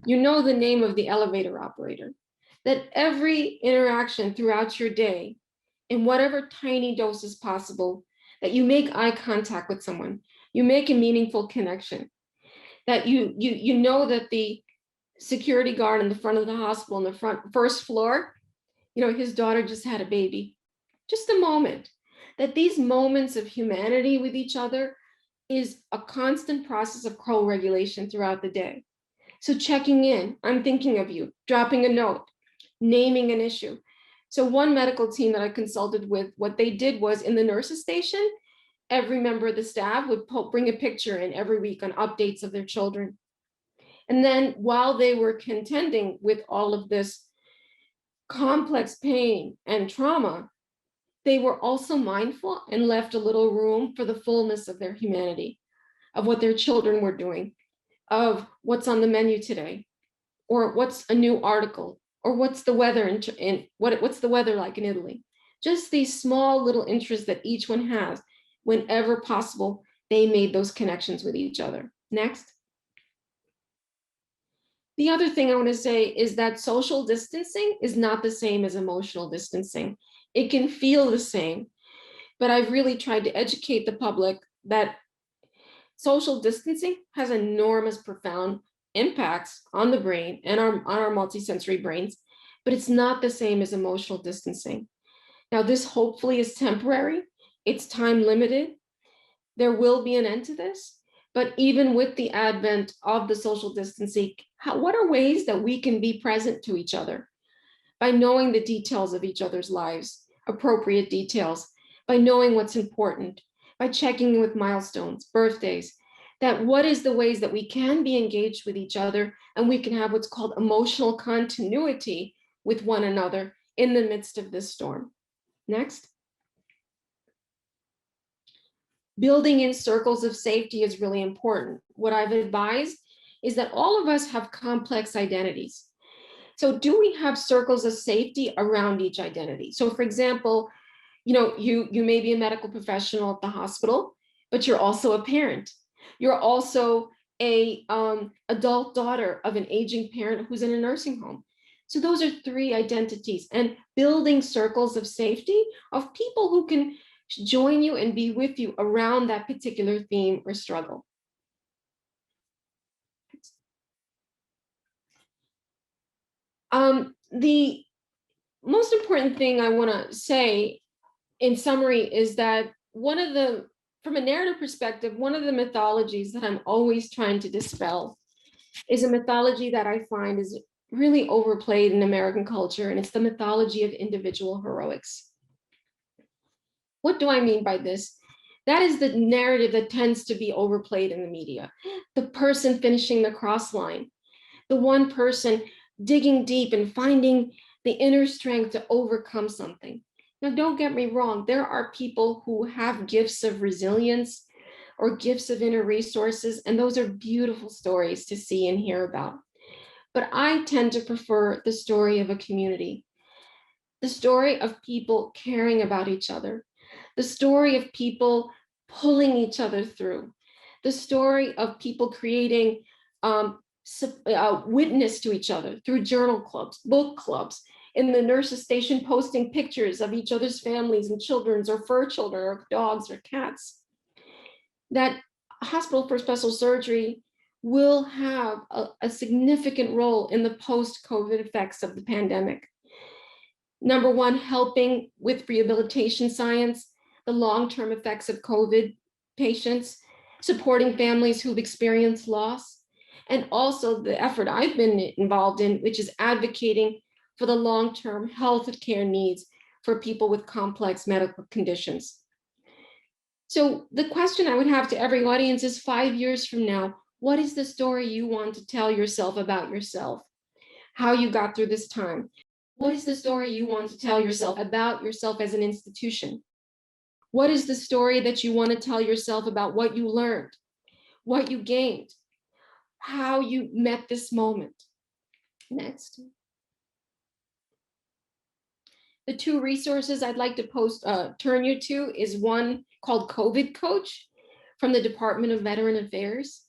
you know the name of the elevator operator, that every interaction throughout your day, in whatever tiny doses possible, that you make eye contact with someone, you make a meaningful connection, that you know that the security guard in the front of the hospital, in the first floor, you know, his daughter just had a baby. Just a moment. That these moments of humanity with each other is a constant process of co-regulation throughout the day. So checking in, I'm thinking of you, dropping a note, naming an issue. So one medical team that I consulted with, what they did was in the nurses station, every member of the staff would bring a picture in every week on updates of their children. And then while they were contending with all of this complex pain and trauma, they were also mindful and left a little room for the fullness of their humanity, of what their children were doing, of what's on the menu today, or what's a new article, or what's the weather what's the weather like in Italy. Just these small little interests that each one has. Whenever possible, they made those connections with each other. Next. The other thing I want to say is that social distancing is not the same as emotional distancing. It can feel the same, but I've really tried to educate the public that social distancing has enormous, profound impacts on the brain and on our multisensory brains, but it's not the same as emotional distancing. Now, this hopefully is temporary. It's time limited. There will be an end to this. But even with the advent of the social distancing, what are ways that we can be present to each other? By knowing the details of each other's lives, appropriate details, by knowing what's important, by checking in with milestones, birthdays, that what is the ways that we can be engaged with each other and we can have what's called emotional continuity with one another in the midst of this storm. Next. Building in circles of safety is really important. What I've advised is that all of us have complex identities. So do we have circles of safety around each identity? So for example, you know, you may be a medical professional at the hospital, but you're also a parent. You're also a adult daughter of an aging parent who's in a nursing home. So those are three identities, and building circles of safety of people who can join you and be with you around that particular theme or struggle. The most important thing I want to say in summary is that from a narrative perspective, one of the mythologies that I'm always trying to dispel is a mythology that I find is really overplayed in American culture, and it's the mythology of individual heroics. What do I mean by this? That is the narrative that tends to be overplayed in the media. The person finishing the cross line, the one person digging deep and finding the inner strength to overcome something. Now, don't get me wrong. There are people who have gifts of resilience or gifts of inner resources, and those are beautiful stories to see and hear about. But I tend to prefer the story of a community, the story of people caring about each other, the story of people pulling each other through, the story of people creating witness to each other through journal clubs, book clubs, in the nurses station posting pictures of each other's families and children's or fur children or dogs or cats. That hospital for special surgery will have a significant role in the post-COVID effects of the pandemic. Number one, helping with rehabilitation science, the long-term effects of COVID patients, supporting families who've experienced loss, and also the effort I've been involved in, which is advocating for the long-term health care needs for people with complex medical conditions. So the question I would have to every audience is 5 years from now, what is the story you want to tell yourself about yourself? How you got through this time? What is the story you want to tell yourself about yourself as an institution? What is the story that you want to tell yourself about what you learned, what you gained, how you met this moment? Next. The two resources I'd like to turn you to is one called COVID Coach from the Department of Veteran Affairs.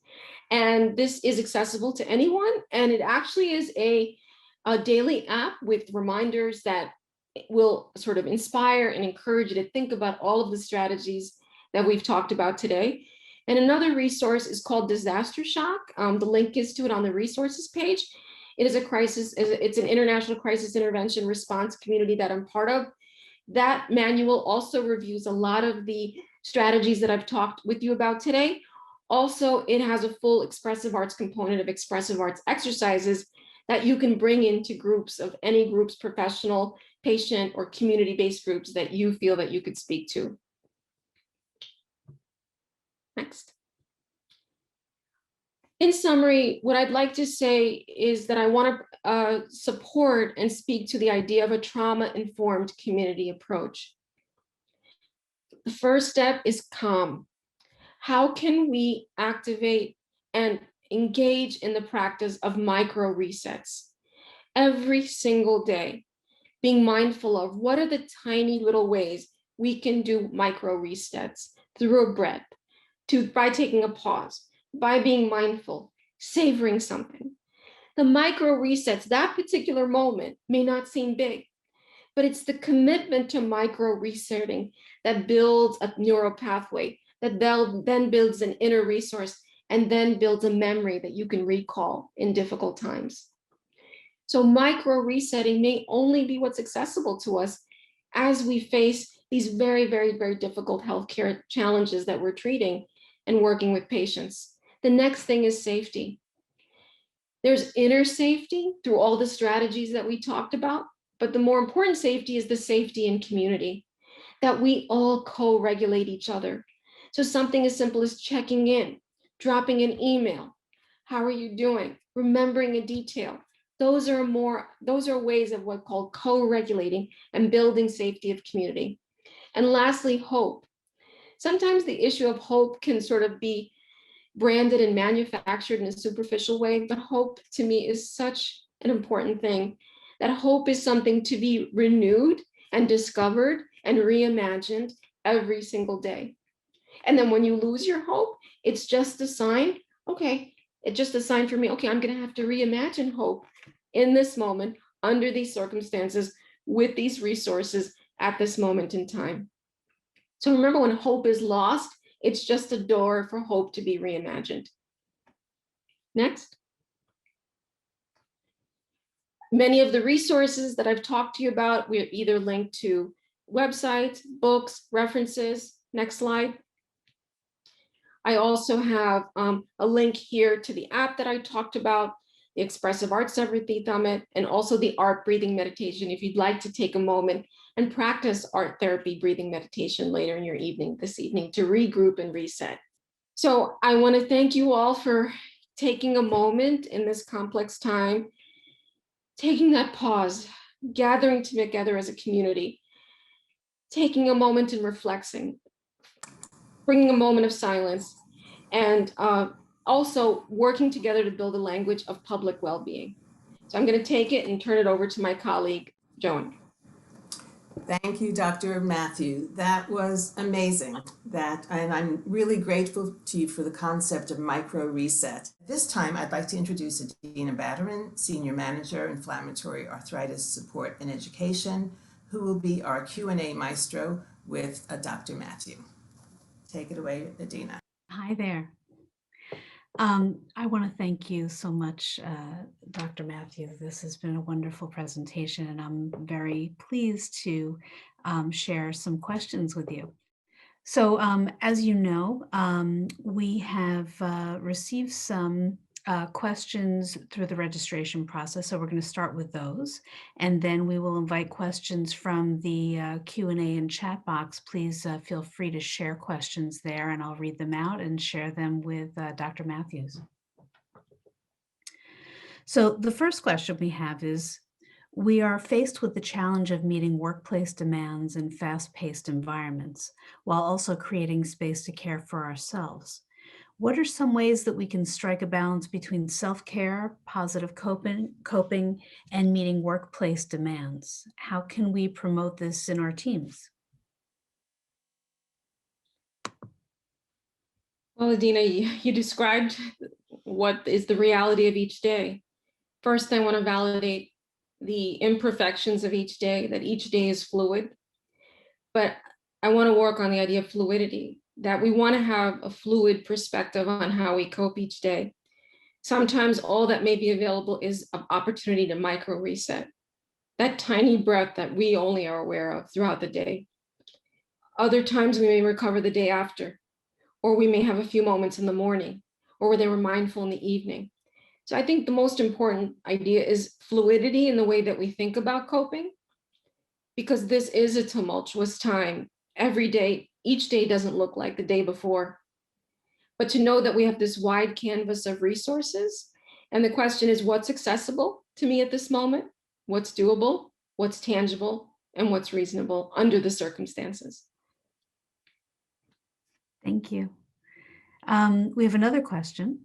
And this is accessible to anyone. And it actually is a daily app with reminders that will sort of inspire and encourage you to think about all of the strategies that we've talked about today. And another resource is called Disaster Shock. The link is to it on the resources page. It is a crisis, it's an international crisis intervention response community that I'm part of. That manual also reviews a lot of the strategies that I've talked with you about today. Also, it has a full expressive arts component of expressive arts exercises that you can bring into groups of any groups, professional, patient, or community-based groups that you feel that you could speak to. Next. In summary, what I'd like to say is that I want to support and speak to the idea of a trauma-informed community approach. The first step is calm. How can we activate and engage in the practice of micro resets every single day, being mindful of what are the tiny little ways we can do micro resets through a breath, by taking a pause, by being mindful, savoring something. The micro resets, that particular moment may not seem big, but it's the commitment to micro resetting that builds a neural pathway, that then builds an inner resource, and then builds a memory that you can recall in difficult times. So micro resetting may only be what's accessible to us as we face these very, very, very difficult healthcare challenges that we're treating and working with patients. The next thing is safety. There's inner safety through all the strategies that we talked about, but the more important safety is the safety in community, that we all co-regulate each other. So something as simple as checking in, dropping an email, how are you doing? Remembering a detail. Those are ways of what's called co-regulating and building safety of community. And lastly, hope. Sometimes the issue of hope can sort of be branded and manufactured in a superficial way, but hope to me is such an important thing, that hope is something to be renewed and discovered and reimagined every single day. And then when you lose your hope, it's just a sign, okay, it's just a sign for me, okay, I'm gonna have to reimagine hope in this moment, under these circumstances, with these resources at this moment in time. So remember, when hope is lost, it's just a door for hope to be reimagined. Next. Many of the resources that I've talked to you about, we're either linked to websites, books, references. Next slide. I also have a link here to the app that I talked about, the Expressive Arts Therapy Summit, and also the art breathing meditation if you'd like to take a moment and practice art therapy breathing meditation later in your evening, this evening, to regroup and reset. So I want to thank you all for taking a moment in this complex time, taking that pause, gathering together as a community, taking a moment and reflecting, bringing a moment of silence, and also working together to build a language of public well-being. So I'm going to take it and turn it over to my colleague, Joan. Thank you, Dr. Mathew. That was amazing. And I'm really grateful to you for the concept of micro reset. This time, I'd like to introduce Adina Badarin, Senior Manager, Inflammatory Arthritis Support and Education, who will be our Q&A maestro with Dr. Mathew. Take it away, Adina. Hi there. I want to thank you so much, Dr. Mathew. This has been a wonderful presentation, and I'm very pleased to share some questions with you. So as you know, we have received some questions through the registration process. So we're going to start with those, and then we will invite questions from the Q&A and chat box. Please feel free to share questions there, and I'll read them out and share them with Dr. Matthews. So the first question we have is, we are faced with the challenge of meeting workplace demands in fast-paced environments, while also creating space to care for ourselves. What are some ways that we can strike a balance between self-care, positive coping, and meeting workplace demands? How can we promote this in our teams? Well, Adina, you described what is the reality of each day. First, I want to validate the imperfections of each day, that each day is fluid. But I want to work on the idea of fluidity, that we want to have a fluid perspective on how we cope each day. Sometimes all that may be available is an opportunity to micro reset, that tiny breath that we only are aware of throughout the day. Other times we may recover the day after, or we may have a few moments in the morning, or where they were mindful in the evening. So I think the most important idea is fluidity in the way that we think about coping, because this is a tumultuous time. Every day, each day doesn't look like the day before. But to know that we have this wide canvas of resources, and the question is, what's accessible to me at this moment? What's doable? What's tangible? And what's reasonable under the circumstances? Thank you. We have another question.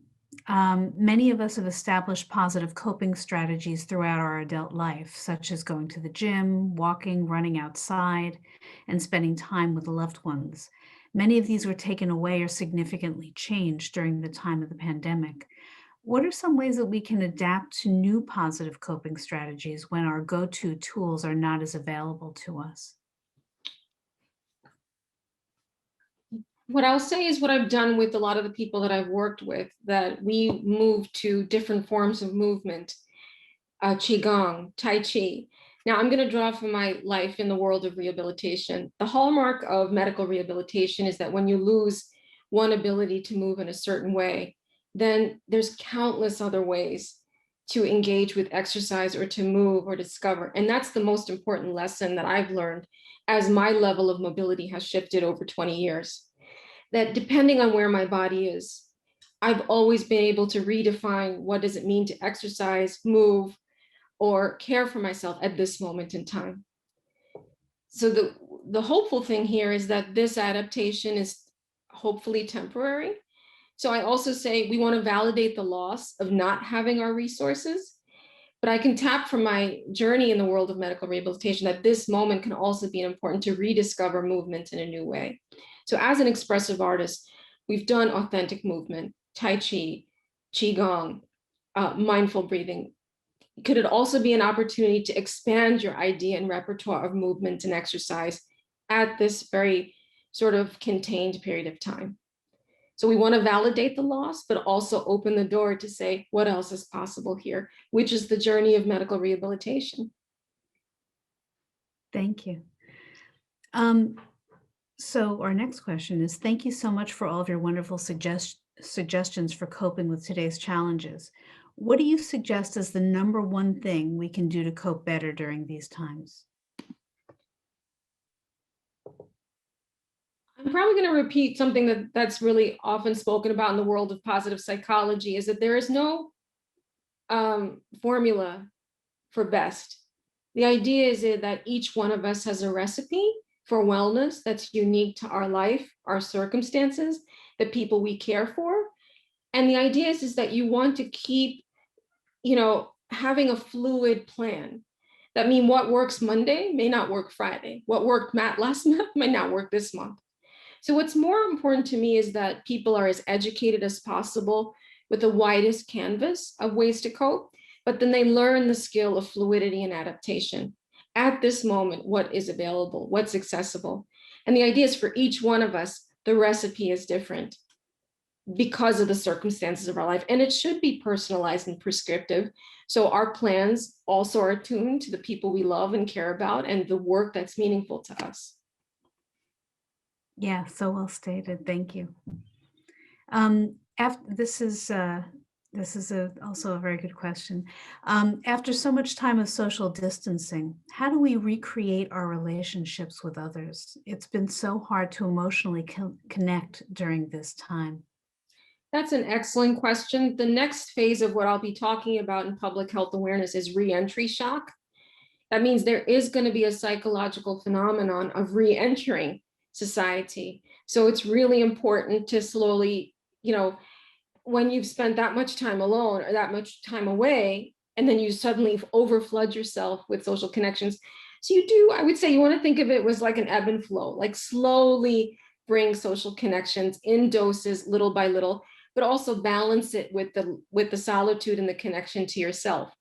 Many of us have established positive coping strategies throughout our adult life, such as going to the gym, walking, running outside, and spending time with loved ones. Many of these were taken away or significantly changed during the time of the pandemic. What are some ways that we can adapt to new positive coping strategies when our go-to tools are not as available to us? What I'll say is what I've done with a lot of the people that I've worked with, that we move to different forms of movement, Qigong, Tai Chi. Now I'm going to draw from my life in the world of rehabilitation. The hallmark of medical rehabilitation is that when you lose one ability to move in a certain way, then there's countless other ways to engage with exercise or to move or discover. And that's the most important lesson that I've learned as my level of mobility has shifted over 20 years. That depending on where my body is, I've always been able to redefine what does it mean to exercise, move, or care for myself at this moment in time. So the hopeful thing here is that this adaptation is hopefully temporary. So I also say we want to validate the loss of not having our resources, but I can tap from my journey in the world of medical rehabilitation that this moment can also be important to rediscover movement in a new way. So as an expressive artist, we've done authentic movement, Tai Chi, Qigong, mindful breathing. Could it also be an opportunity to expand your idea and repertoire of movement and exercise at this very sort of contained period of time? So we want to validate the loss, but also open the door to say, what else is possible here, which is the journey of medical rehabilitation. Thank you. So our next question is, thank you so much for all of your wonderful suggestions for coping with today's challenges. What do you suggest as the number one thing we can do to cope better during these times? I'm probably going to repeat something that's really often spoken about in the world of positive psychology, is that there is no formula for best. The idea is that each one of us has a recipe for wellness that's unique to our life, our circumstances, the people we care for. And the idea is that you want to keep, having a fluid plan, That means what works Monday may not work Friday. What worked Matt last month may not work this month. So what's more important to me is that people are as educated as possible with the widest canvas of ways to cope, but then they learn the skill of fluidity and adaptation. At this moment, what is available, what's accessible. And the idea is for each one of us, the recipe is different because of the circumstances of our life. And it should be personalized and prescriptive. So our plans also are attuned to the people we love and care about and the work that's meaningful to us. Yeah, so well stated. Thank you. This is also a very good question. After so much time of social distancing, how do we recreate our relationships with others? It's been so hard to emotionally connect during this time. That's an excellent question. The next phase of what I'll be talking about in public health awareness is re-entry shock. That means there is going to be a psychological phenomenon of re-entering society. So it's really important to slowly, when you've spent that much time alone or that much time away, and then you suddenly overflood yourself with social connections. So I would say you want to think of it as like an ebb and flow, like slowly bring social connections in doses, little by little, but also balance it with the solitude and the connection to yourself.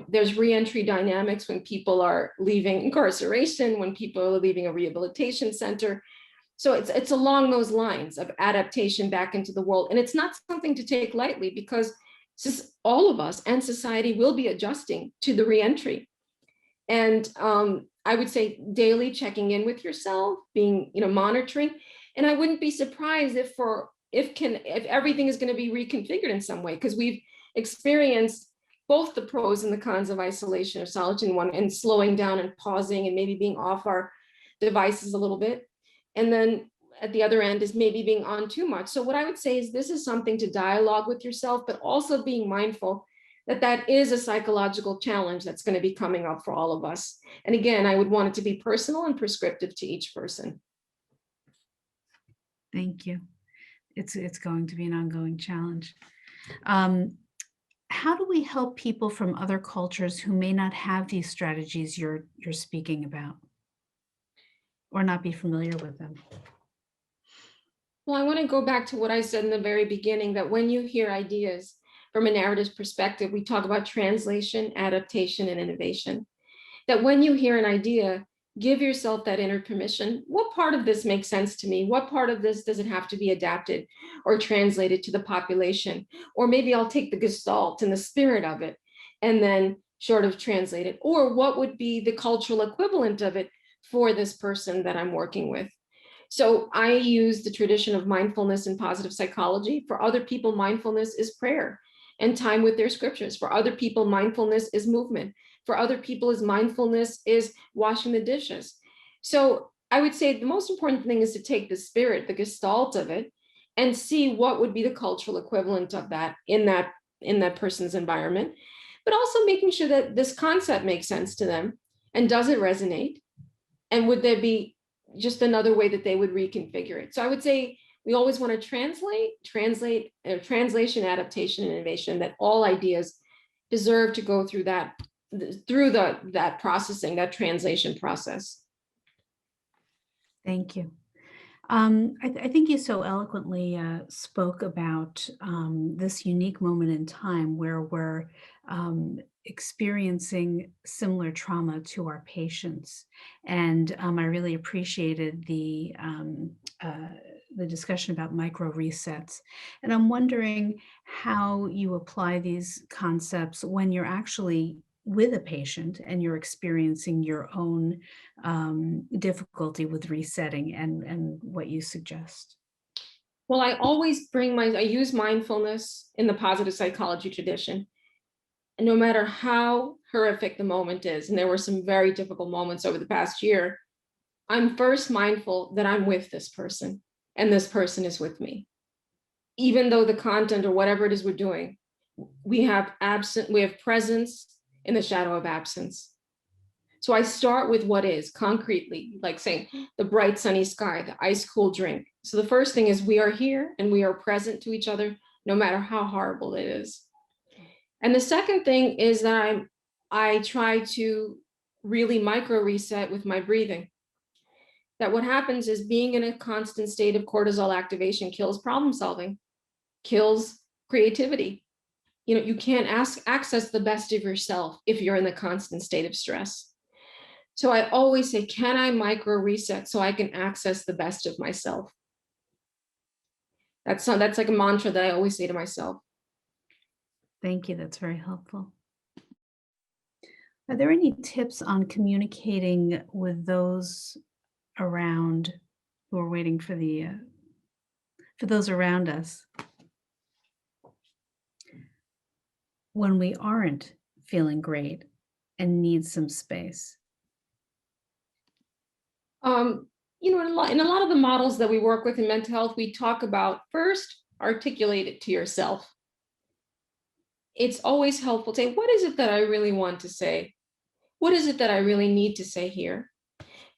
There's reentry dynamics when people are leaving incarceration, when people are leaving a rehabilitation center. So it's along those lines of adaptation back into the world. And it's not something to take lightly because all of us and society will be adjusting to the reentry. And I would say daily checking in with yourself, being, monitoring. And I wouldn't be surprised if everything is going to be reconfigured in some way, because we've experienced both the pros and the cons of isolation or solitude and slowing down and pausing and maybe being off our devices a little bit. And then at the other end is maybe being on too much. So what I would say is this is something to dialogue with yourself, but also being mindful that is a psychological challenge that's going to be coming up for all of us. And again, I would want it to be personal and prescriptive to each person. Thank you. It's going to be an ongoing challenge. How do we help people from other cultures who may not have these strategies you're speaking about, or not be familiar with them? Well, I want to go back to what I said in the very beginning, that when you hear ideas from a narrative perspective, we talk about translation, adaptation, and innovation. That when you hear an idea, give yourself that inner permission. What part of this makes sense to me? What part of this does it have to be adapted or translated to the population? Or maybe I'll take the gestalt and the spirit of it and then sort of translate it. Or what would be the cultural equivalent of it for this person that I'm working with? So I use the tradition of mindfulness and positive psychology. For other people, mindfulness is prayer and time with their scriptures. For other people, mindfulness is movement. For other people, mindfulness is washing the dishes. So I would say the most important thing is to take the spirit, the gestalt of it, and see what would be the cultural equivalent of that in that person's environment, but also making sure that this concept makes sense to them. And does it resonate? And would there be just another way that they would reconfigure it? So I would say we always want to translation, adaptation, and innovation, that all ideas deserve to go through that processing, that translation process. Thank you. I think you so eloquently spoke about this unique moment in time where we're experiencing similar trauma to our patients. And I really appreciated the discussion about micro resets. And I'm wondering how you apply these concepts when you're actually with a patient and you're experiencing your own difficulty with resetting and what you suggest. Well, I always I use mindfulness in the positive psychology tradition. And no matter how horrific the moment is, and there were some very difficult moments over the past year, I'm first mindful that I'm with this person and this person is with me. Even though the content or whatever it is we're doing, we have presence in the shadow of absence. So I start with what is concretely, like saying the bright sunny sky, the ice cool drink. So the first thing is we are here and we are present to each other, no matter how horrible it is. And the second thing is that I'm I try to really micro reset with my breathing. That what happens is being in a constant state of cortisol activation kills problem solving, kills creativity. You can't access the best of yourself if you're in the constant state of stress. So I always say, can I micro reset so I can access the best of myself? That's like a mantra that I always say to myself. Thank you. That's very helpful. Are there any tips on communicating with those around who are waiting for those around us when we aren't feeling great and need some space? In a lot of the models that we work with in mental health, we talk about first, articulate it to yourself. It's always helpful to say, what is it that I really want to say? What is it that I really need to say here?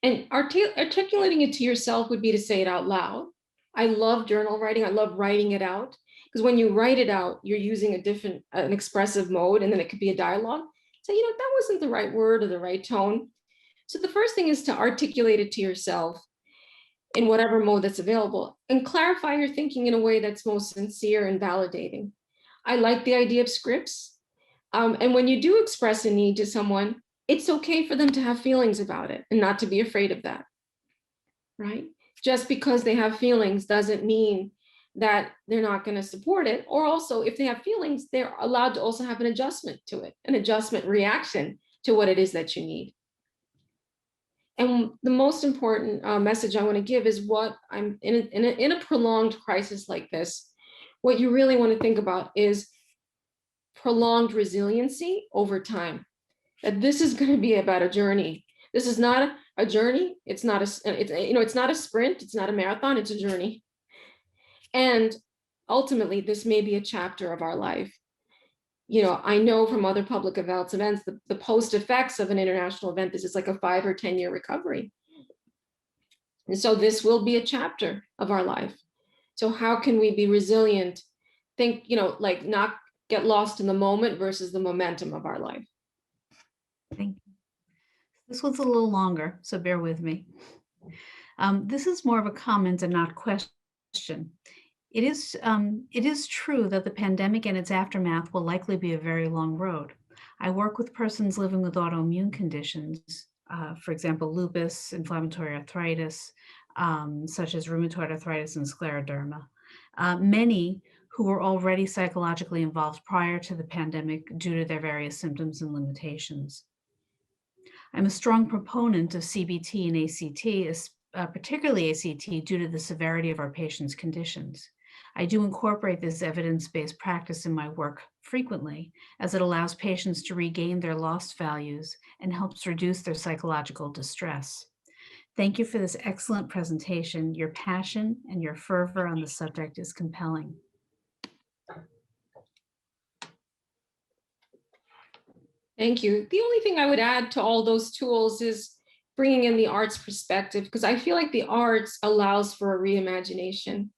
And articulating it to yourself would be to say it out loud. I love journal writing. I love writing it out, because when you write it out, you're using an expressive mode, and then it could be a dialogue. So, that wasn't the right word or the right tone. So the first thing is to articulate it to yourself in whatever mode that's available, and clarify your thinking in a way that's most sincere and validating. I like the idea of scripts. And when you do express a need to someone, it's okay for them to have feelings about it and not to be afraid of that, right? Just because they have feelings doesn't mean that they're not going to support it. Or also, if they have feelings, they're allowed to also have an adjustment to it, an adjustment reaction to what it is that you need. And the most important message I want to give is what I'm in a prolonged crisis like this, what you really want to think about is prolonged resiliency over time. That this is going to be about a journey. This is not a journey. It's not it's not a sprint. It's not a marathon. It's a journey. And ultimately, this may be a chapter of our life. I know from other public events, the post effects of an international event, this is like a 5 or 10 year recovery. And so this will be a chapter of our life. So how can we be resilient? Think, like not get lost in the moment versus the momentum of our life. Thank you. This one's a little longer, so bear with me. This is more of a comment and not question. It is true that the pandemic and its aftermath will likely be a very long road. I work with persons living with autoimmune conditions, for example, lupus, inflammatory arthritis, such as rheumatoid arthritis and scleroderma. Many who were already psychologically involved prior to the pandemic due to their various symptoms and limitations. I'm a strong proponent of CBT and ACT, particularly ACT, due to the severity of our patients' conditions. I do incorporate this evidence-based practice in my work frequently, as it allows patients to regain their lost values and helps reduce their psychological distress. Thank you for this excellent presentation. Your passion and your fervor on the subject is compelling. Thank you. The only thing I would add to all those tools is bringing in the arts perspective, because I feel like the arts allows for a reimagination.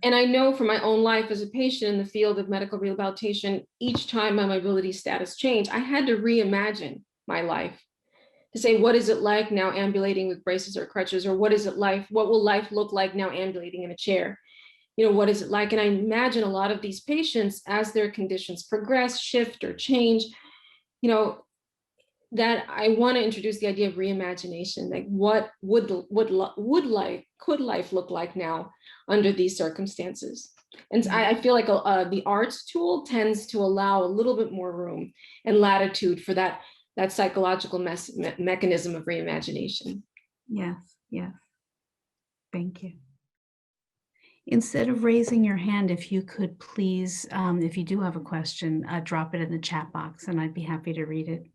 And I know from my own life as a patient in the field of medical rehabilitation, each time my mobility status changed, I had to reimagine my life to say, what is it like now ambulating with braces or crutches? Or what will life look like now ambulating in a chair? What is it like? And I imagine a lot of these patients, as their conditions progress, shift, or change, that I want to introduce the idea of reimagination. Like, what could life look like now under these circumstances? And I feel like the arts tool tends to allow a little bit more room and latitude for that psychological mechanism of reimagination. Yes. Thank you. Instead of raising your hand, if you could please, if you do have a question, drop it in the chat box and I'd be happy to read it.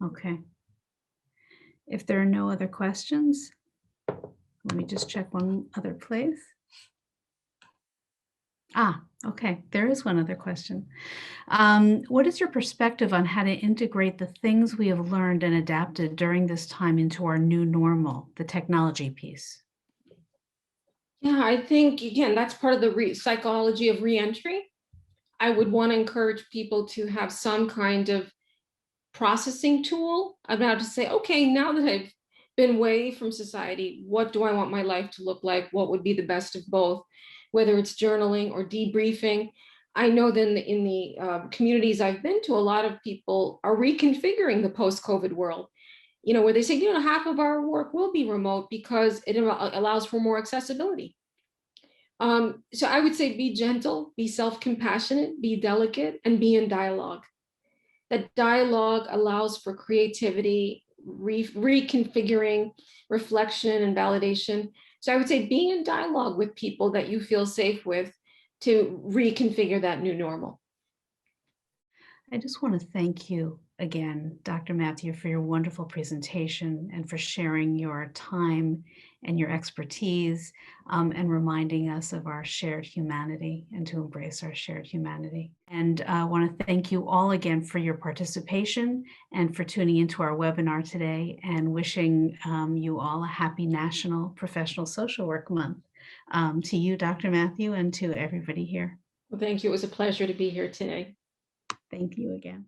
Okay. If there are no other questions, let me just check one other place. Okay, there is one other question. What is your perspective on how to integrate the things we have learned and adapted during this time into our new normal, the technology piece? Yeah, I think, again, that's part of the psychology of reentry. I would want to encourage people to have some kind of processing tool about to say, okay, now that I've been away from society, what do I want my life to look like? What would be the best of both? Whether it's journaling or debriefing. I know that in the communities I've been to, a lot of people are reconfiguring the post-COVID world, where they say, half of our work will be remote because it allows for more accessibility. So I would say be gentle, be self-compassionate, be delicate, and be in dialogue. That dialogue allows for creativity, reconfiguring, reflection, and validation. So I would say being in dialogue with people that you feel safe with to reconfigure that new normal. I just want to thank you again, Dr. Mathew, for your wonderful presentation and for sharing your time and your expertise and reminding us of our shared humanity and to embrace our shared humanity. And I want to thank you all again for your participation and for tuning into our webinar today, and wishing you all a happy National Professional Social Work Month. To you, Dr. Mathew, and to everybody here. Well, thank you. It was a pleasure to be here today. Thank you again.